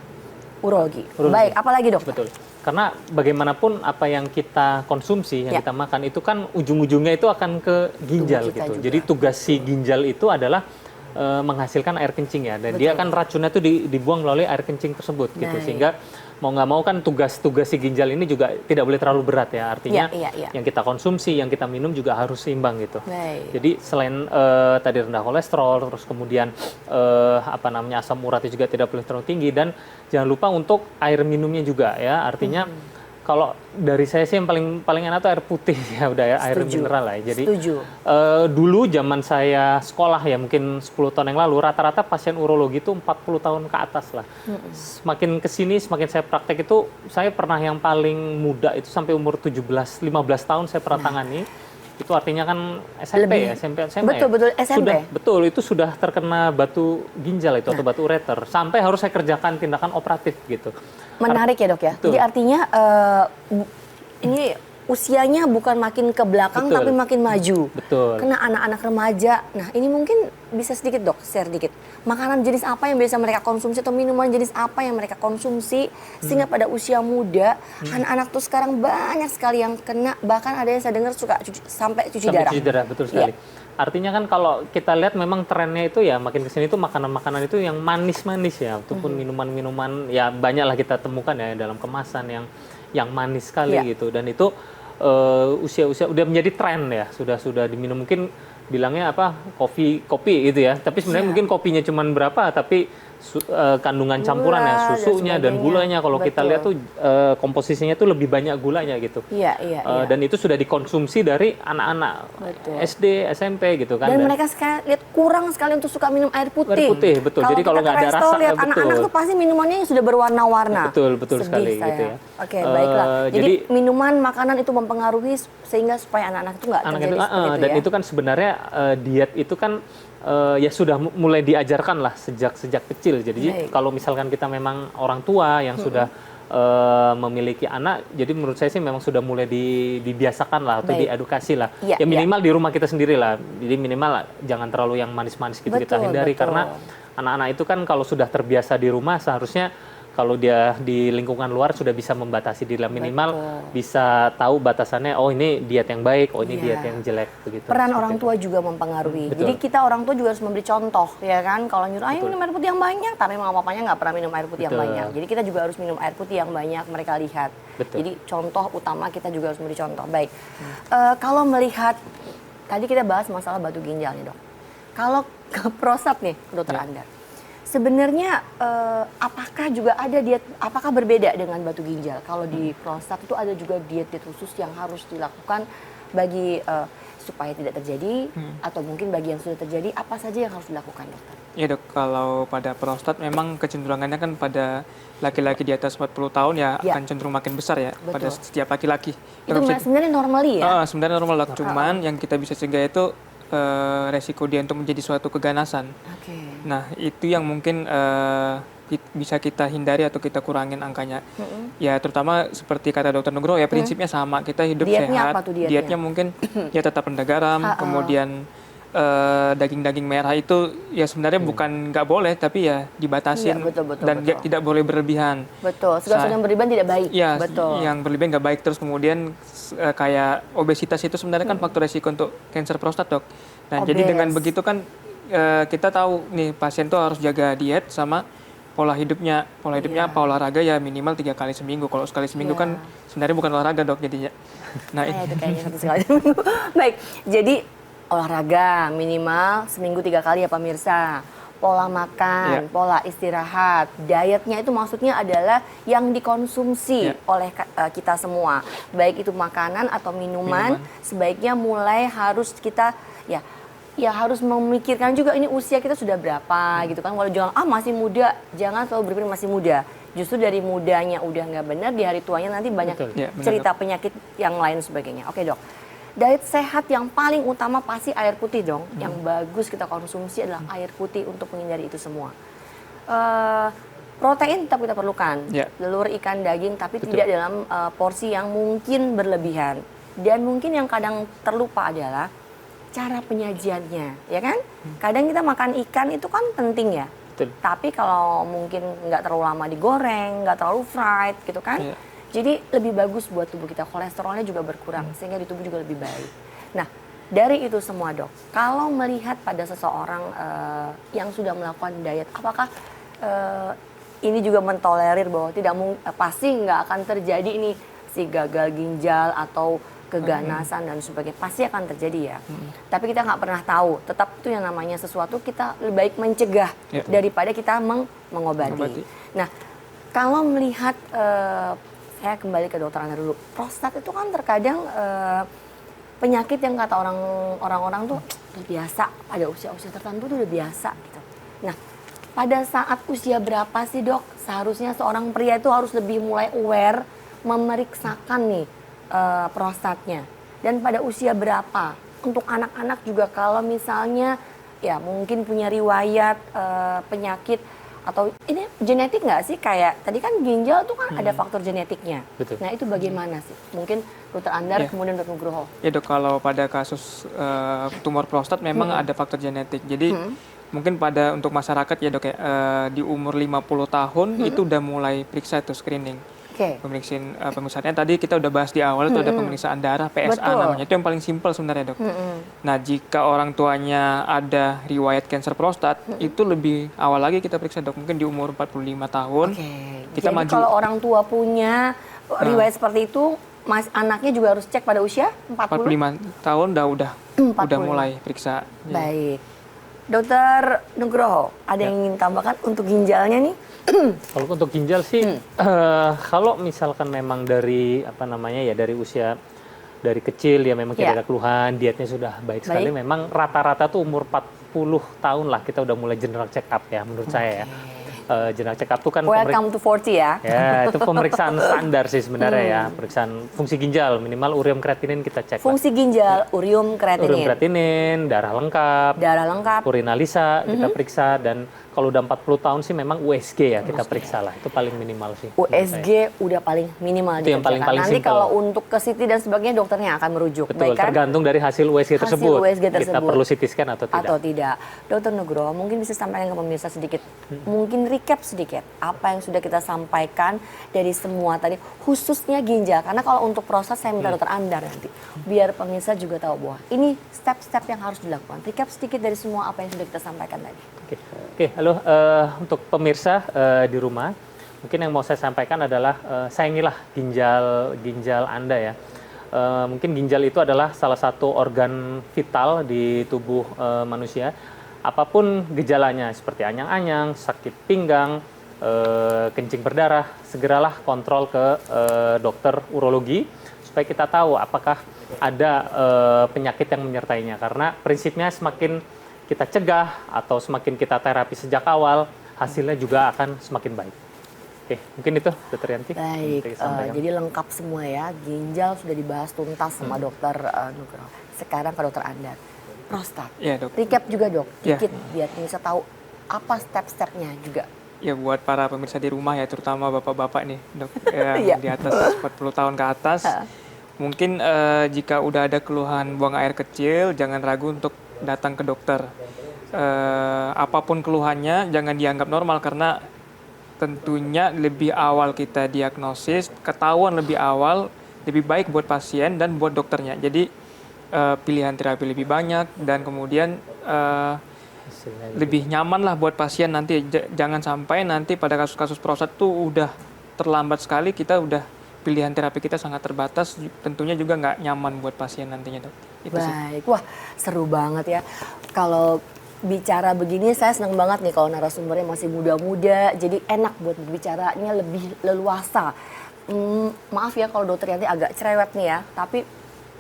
Speaker 3: urologi. Baik, apalagi dok?
Speaker 5: Betul. Karena bagaimanapun apa yang kita konsumsi, yang
Speaker 3: Ya.
Speaker 5: kita makan itu kan ujung-ujungnya itu akan ke ginjal
Speaker 3: Tubuh kita
Speaker 5: gitu.
Speaker 3: juga.
Speaker 5: Jadi tugas si ginjal itu adalah menghasilkan air kencing ya. Dan dia kan racunnya itu dibuang melalui air kencing tersebut gitu.
Speaker 3: Baik.
Speaker 5: Sehingga mau nggak mau kan tugas si ginjal ini juga tidak boleh terlalu berat ya. Artinya
Speaker 3: Iya.
Speaker 5: yang kita konsumsi, yang kita minum juga harus seimbang gitu.
Speaker 3: Baik.
Speaker 5: Jadi selain tadi rendah kolesterol, terus kemudian apa namanya asam uratnya juga tidak boleh terlalu tinggi, dan jangan lupa untuk air minumnya juga ya. Artinya kalau dari saya sih yang paling enak tuh air putih ya, udah ya, air
Speaker 3: Setuju.
Speaker 5: mineral lah ya. Jadi
Speaker 3: Setuju.
Speaker 5: dulu zaman saya sekolah ya mungkin 10 tahun yang lalu rata-rata pasien urologi itu 40 tahun ke atas lah. Semakin kesini semakin saya praktek itu, saya pernah yang paling muda itu sampai umur 17-15 tahun saya pernah tangani. Itu artinya kan SMP
Speaker 3: Lebih.
Speaker 5: ya, SMP SMA
Speaker 3: Betul,
Speaker 5: ya.
Speaker 3: betul, SMP.
Speaker 5: Betul, itu sudah terkena batu ginjal itu atau batu ureter. Sampai harus saya kerjakan tindakan operatif gitu.
Speaker 3: Menarik ya dok ya.
Speaker 5: Betul.
Speaker 3: Jadi artinya ini usianya bukan makin ke belakang
Speaker 5: Betul.
Speaker 3: tapi makin maju.
Speaker 5: Betul.
Speaker 3: Kena anak-anak remaja. Nah, ini mungkin bisa sedikit dok, share dikit. Makanan jenis apa yang biasa mereka konsumsi atau minuman jenis apa yang mereka konsumsi sehingga pada usia muda anak-anak tuh sekarang banyak sekali yang kena, bahkan ada yang saya dengar suka sampai cuci darah.
Speaker 5: Cuci darah, betul sekali.
Speaker 3: Iya.
Speaker 5: Artinya kan kalau kita lihat memang trennya itu ya makin kesini itu makanan-makanan itu yang manis-manis ya, ataupun minuman-minuman ya banyak lah kita temukan ya dalam kemasan yang manis sekali
Speaker 3: Iya.
Speaker 5: gitu, dan itu usia-usia udah menjadi tren ya, sudah diminum, mungkin bilangnya apa, kopi gitu ya, tapi sebenarnya
Speaker 3: Iya.
Speaker 5: mungkin kopinya cuman berapa, tapi kandungan campuran ya,
Speaker 3: Gula dan
Speaker 5: susunya dan
Speaker 3: sebagainya.
Speaker 5: gulanya kalau kita
Speaker 3: Betul.
Speaker 5: lihat tuh komposisinya tuh lebih banyak gulanya gitu.
Speaker 3: Iya, iya, iya.
Speaker 5: Dan itu sudah dikonsumsi dari anak-anak
Speaker 3: Betul.
Speaker 5: SD, SMP gitu kan.
Speaker 3: Dan mereka lihat kurang sekali untuk suka minum air putih.
Speaker 5: Air putih, betul. Jadi kalau
Speaker 3: kita
Speaker 5: nggak
Speaker 3: ke
Speaker 5: ada
Speaker 3: resto,
Speaker 5: rasa,
Speaker 3: lihat
Speaker 5: betul.
Speaker 3: anak-anak tuh pasti minumannya yang sudah berwarna-warna.
Speaker 5: Betul
Speaker 3: Sedih
Speaker 5: sekali
Speaker 3: saya.
Speaker 5: gitu ya.
Speaker 3: Oke, baiklah. Jadi
Speaker 5: jadi-
Speaker 3: minuman, makanan itu mempengaruhi sehingga supaya anak-anak itu nggak
Speaker 5: anak
Speaker 3: terjadi
Speaker 5: itu,
Speaker 3: seperti itu
Speaker 5: dan
Speaker 3: ya.
Speaker 5: itu kan sebenarnya diet itu kan ya sudah mulai diajarkan lah sejak kecil. Jadi
Speaker 3: Baik.
Speaker 5: kalau misalkan kita memang orang tua yang sudah memiliki anak, jadi menurut saya sih memang sudah mulai dibiasakan lah atau
Speaker 3: Baik.
Speaker 5: diedukasi lah.
Speaker 3: Iya,
Speaker 5: Ya minimal di rumah kita sendiri lah. Jadi minimal jangan terlalu yang manis-manis gitu kita
Speaker 3: Betul,
Speaker 5: hindari,
Speaker 3: betul.
Speaker 5: karena anak-anak itu kan kalau sudah terbiasa di rumah seharusnya kalau dia di lingkungan luar sudah bisa membatasi diri lah, minimal
Speaker 3: Betul.
Speaker 5: bisa tahu batasannya, oh ini diet yang baik, oh ini
Speaker 3: Iya.
Speaker 5: diet yang jelek begitu.
Speaker 3: Peran
Speaker 5: Seperti
Speaker 3: orang
Speaker 5: itu.
Speaker 3: tua juga mempengaruhi.
Speaker 5: Betul.
Speaker 3: Jadi kita orang tua juga harus memberi contoh, ya kan? Kalau nyuruh, ayo
Speaker 5: Betul.
Speaker 3: minum air putih yang banyak, tapi mama papanya nggak pernah minum air putih yang
Speaker 5: Betul.
Speaker 3: banyak. Jadi kita juga harus minum air putih yang banyak, mereka lihat.
Speaker 5: Betul.
Speaker 3: Jadi contoh utama kita juga harus memberi contoh. Baik, kalau melihat, tadi kita bahas masalah batu ginjal nih dok. Kalau ke prostat nih, dokter
Speaker 5: Ya.
Speaker 3: Andar. Sebenarnya apakah juga ada diet, apakah berbeda dengan batu ginjal? Kalau di prostat itu ada juga diet-diet khusus yang harus dilakukan bagi supaya tidak terjadi, atau mungkin bagi yang sudah terjadi, apa saja yang harus dilakukan dokter?
Speaker 4: Ya dok, kalau pada prostat memang kecenderungannya kan pada laki-laki di atas 40 tahun ya,
Speaker 3: Ya.
Speaker 4: akan cenderung makin besar ya pada
Speaker 3: Betul.
Speaker 4: setiap laki-laki.
Speaker 3: Itu sebenarnya normally ya?
Speaker 4: Sebenarnya normal dok, cuman yang kita bisa cegah itu resiko dia untuk menjadi suatu keganasan.
Speaker 3: Oke.
Speaker 4: Nah, itu yang mungkin bisa kita hindari atau kita kurangin angkanya. Ya, terutama seperti kata Dokter Nugroho ya, prinsipnya sama. Kita hidup
Speaker 3: Dietnya
Speaker 4: sehat.
Speaker 3: apa tuh dietnya?
Speaker 4: mungkin ya tetap rendah garam, kemudian daging-daging merah itu ya sebenarnya bukan nggak boleh, tapi ya dibatasin
Speaker 3: Iya, betul, betul,
Speaker 4: dan
Speaker 3: betul.
Speaker 4: tidak boleh berlebihan.
Speaker 3: Betul, segala sesuatu yang berlebihan tidak baik.
Speaker 4: Ya,
Speaker 3: Betul.
Speaker 4: yang berlebihan nggak baik. Terus kemudian kayak obesitas itu sebenarnya kan faktor resiko untuk kanker prostat dok. Nah, jadi
Speaker 3: Obes.
Speaker 4: dengan begitu kan kita tahu nih pasien tuh harus jaga diet sama pola hidupnya. Pola hidupnya apa, olahraga ya minimal 3 kali seminggu. Kalau sekali seminggu
Speaker 3: Iya.
Speaker 4: kan sebenarnya bukan olahraga dok jadinya. Nah,
Speaker 3: Itu kayaknya satu sekali. Baik, jadi olahraga minimal seminggu 3 kali ya pemirsa. Pola makan,
Speaker 4: Iya.
Speaker 3: pola istirahat, dietnya itu maksudnya adalah yang dikonsumsi
Speaker 4: Iya.
Speaker 3: oleh kita semua. Baik itu makanan atau minuman, sebaiknya mulai harus kita ya harus memikirkan juga ini usia kita sudah berapa gitu kan. Walau jangan masih muda, jangan selalu berpikir masih muda. Justru dari mudanya udah nggak benar, di hari tuanya nanti banyak
Speaker 5: Betul.
Speaker 4: Ya, benar,
Speaker 3: cerita penyakit yang lain sebagainya. Oke dok, diet sehat yang paling utama pasti air putih dong. Yang bagus kita konsumsi adalah air putih untuk menghindari itu semua. Protein tetap kita perlukan,
Speaker 4: Ya.
Speaker 3: telur, ikan, daging, tapi
Speaker 5: Betul.
Speaker 3: tidak dalam porsi yang mungkin berlebihan. Dan mungkin yang kadang terlupa adalah cara penyajiannya, ya kan? Kadang kita makan ikan itu kan penting ya.
Speaker 5: Betul.
Speaker 3: Tapi kalau mungkin nggak terlalu lama digoreng, nggak terlalu fried gitu kan.
Speaker 4: Iya.
Speaker 3: Jadi lebih bagus buat tubuh kita, kolesterolnya juga berkurang sehingga di tubuh juga lebih baik. Nah, dari itu semua dok, kalau melihat pada seseorang yang sudah melakukan diet, apakah ini juga mentolerir bahwa pasti nggak akan terjadi ini si gagal ginjal atau keganasan dan sebagainya, pasti akan terjadi ya. Tapi kita nggak pernah tahu. Tetap itu yang namanya sesuatu kita lebih baik mencegah
Speaker 4: Ya.
Speaker 3: daripada kita mengobati.
Speaker 4: Mengobati.
Speaker 3: Nah, kalau melihat saya kembali ke dokter Anda dulu. Prostat itu kan terkadang penyakit yang kata orang-orang tuh udah biasa pada usia-usia tertentu tuh udah biasa gitu. Nah, pada saat usia berapa sih dok seharusnya seorang pria itu harus lebih mulai aware memeriksakan nih prostatnya, dan pada usia berapa? Untuk anak-anak juga kalau misalnya ya mungkin punya riwayat penyakit Atau ini genetik nggak sih? Kayak tadi kan ginjal tuh kan ada faktor genetiknya.
Speaker 5: Betul.
Speaker 3: Nah itu bagaimana sih? Mungkin Dokter Andar,
Speaker 4: Iya.
Speaker 3: kemudian Dokter Nugroho.
Speaker 4: Ya dok, kalau pada kasus tumor prostat memang ada faktor genetik. Jadi mungkin untuk masyarakat ya dok ya, di umur 50 tahun itu udah mulai periksa itu screening.
Speaker 3: Oke.
Speaker 4: Pemeriksaannya tadi kita udah bahas di awal itu ada pemeriksaan darah PSA
Speaker 3: Betul.
Speaker 4: namanya. Itu yang paling simpel sebenarnya dok. Nah jika orang tuanya ada riwayat kanker prostat itu lebih awal lagi kita periksa dok. Mungkin di umur 45 tahun
Speaker 3: Oke.
Speaker 4: kita
Speaker 3: Jadi
Speaker 4: maju.
Speaker 3: kalau orang tua punya riwayat seperti itu, anaknya juga harus cek pada usia 40?
Speaker 4: 45 tahun udah
Speaker 3: 45.
Speaker 4: mulai periksa. Ya.
Speaker 3: Baik. Dokter Nugroho, ada yang ingin tambahkan untuk ginjalnya nih?
Speaker 5: Kalau untuk ginjal sih, kalau misalkan memang dari dari usia dari kecil ya memang tidak ada keluhan, dietnya sudah baik sekali. Memang rata-rata tuh umur 40 tahun lah kita udah mulai general check up ya menurut saya ya. General check up tuh kan
Speaker 3: Welcome to 40 ya.
Speaker 5: ya itu pemeriksaan standar sih sebenarnya ya, pemeriksaan fungsi ginjal minimal ureum kreatinin kita cek.
Speaker 3: Fungsi ginjal, ureum kreatinin.
Speaker 5: Ureum kreatinin, darah lengkap, urinalisa kita periksa, dan kalau udah 40 tahun sih memang USG ya kita periksa lah, itu paling minimal sih.
Speaker 3: USG udah paling minimal
Speaker 5: Itu yang paling
Speaker 3: Nanti
Speaker 5: simple.
Speaker 3: kalau untuk ke CT dan sebagainya dokternya akan merujuk.
Speaker 5: Betul,
Speaker 3: baik kan?
Speaker 5: tergantung dari hasil USG
Speaker 3: Hasil
Speaker 5: tersebut.
Speaker 3: USG
Speaker 5: Kita
Speaker 3: tersebut.
Speaker 5: perlu CT scan atau tidak.
Speaker 3: Dokter Nugroho, mungkin bisa sampaikan ke pemirsa sedikit, mungkin recap sedikit apa yang sudah kita sampaikan dari semua tadi, khususnya ginjal. Karena kalau untuk prostat saya minta Dokter Andar nanti, biar pemirsa juga tahu bahwa ini step-step yang harus dilakukan. Recap sedikit dari semua apa yang sudah kita sampaikan tadi.
Speaker 5: Oke, halo untuk pemirsa di rumah, mungkin yang mau saya sampaikan adalah sayangilah ginjal Anda ya. Mungkin ginjal itu adalah salah satu organ vital di tubuh manusia. Apapun gejalanya seperti anyang-anyang, sakit pinggang, kencing berdarah, segeralah kontrol ke dokter urologi supaya kita tahu apakah ada penyakit yang menyertainya. Karena prinsipnya semakin kita cegah atau semakin kita terapi sejak awal, hasilnya juga akan semakin baik. Oke, mungkin itu Dokter Yanti.
Speaker 3: Baik, jadi lengkap semua ya, ginjal sudah dibahas tuntas sama Dokter Nugroho. Sekarang ke Dokter Andar, prostat.
Speaker 4: Ya dok.
Speaker 3: Recap juga dok,
Speaker 4: Ya.
Speaker 3: dikit biar bisa tahu apa step-stepnya juga.
Speaker 4: Ya buat para pemirsa di rumah ya, terutama bapak-bapak nih dok, yang
Speaker 3: Iya.
Speaker 4: di atas 40 tahun ke atas. Mungkin jika udah ada keluhan buang air kecil, jangan ragu untuk datang ke dokter. Apapun keluhannya jangan dianggap normal, karena tentunya lebih awal kita diagnosis, ketahuan lebih awal, lebih baik buat pasien dan buat dokternya. Jadi pilihan terapi lebih banyak dan kemudian lebih nyaman lah buat pasien nanti. Jangan sampai nanti pada kasus-kasus prostat tuh udah terlambat sekali, kita udah pilihan terapi kita sangat terbatas, tentunya juga nggak nyaman buat pasien nantinya dok. Itu sih.
Speaker 3: Baik, wah seru banget ya. Kalau bicara begini saya senang banget nih kalau narasumbernya masih muda-muda, jadi enak buat berbicaranya lebih leluasa. Maaf ya kalau Dokter Yanti agak cerewet nih ya, tapi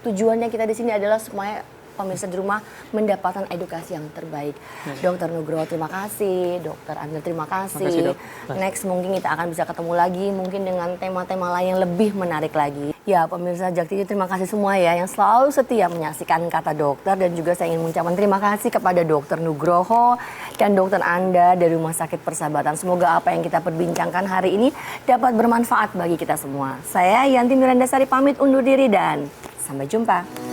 Speaker 3: tujuannya kita di sini adalah supaya pemirsa di rumah mendapatkan edukasi yang terbaik. Dokter Nugroho terima kasih, Dokter Andar terima kasih.
Speaker 4: Dok.
Speaker 3: Next mungkin kita akan bisa ketemu lagi mungkin dengan tema-tema lain yang lebih menarik lagi. Ya pemirsa Jak TV terima kasih semua ya yang selalu setia menyaksikan Kata Dokter, dan juga saya ingin mengucapkan terima kasih kepada Dokter Nugroho dan Dokter Andar dari Rumah Sakit Persahabatan. Semoga apa yang kita perbincangkan hari ini dapat bermanfaat bagi kita semua. Saya Yanti Mirandasari pamit undur diri dan sampai jumpa.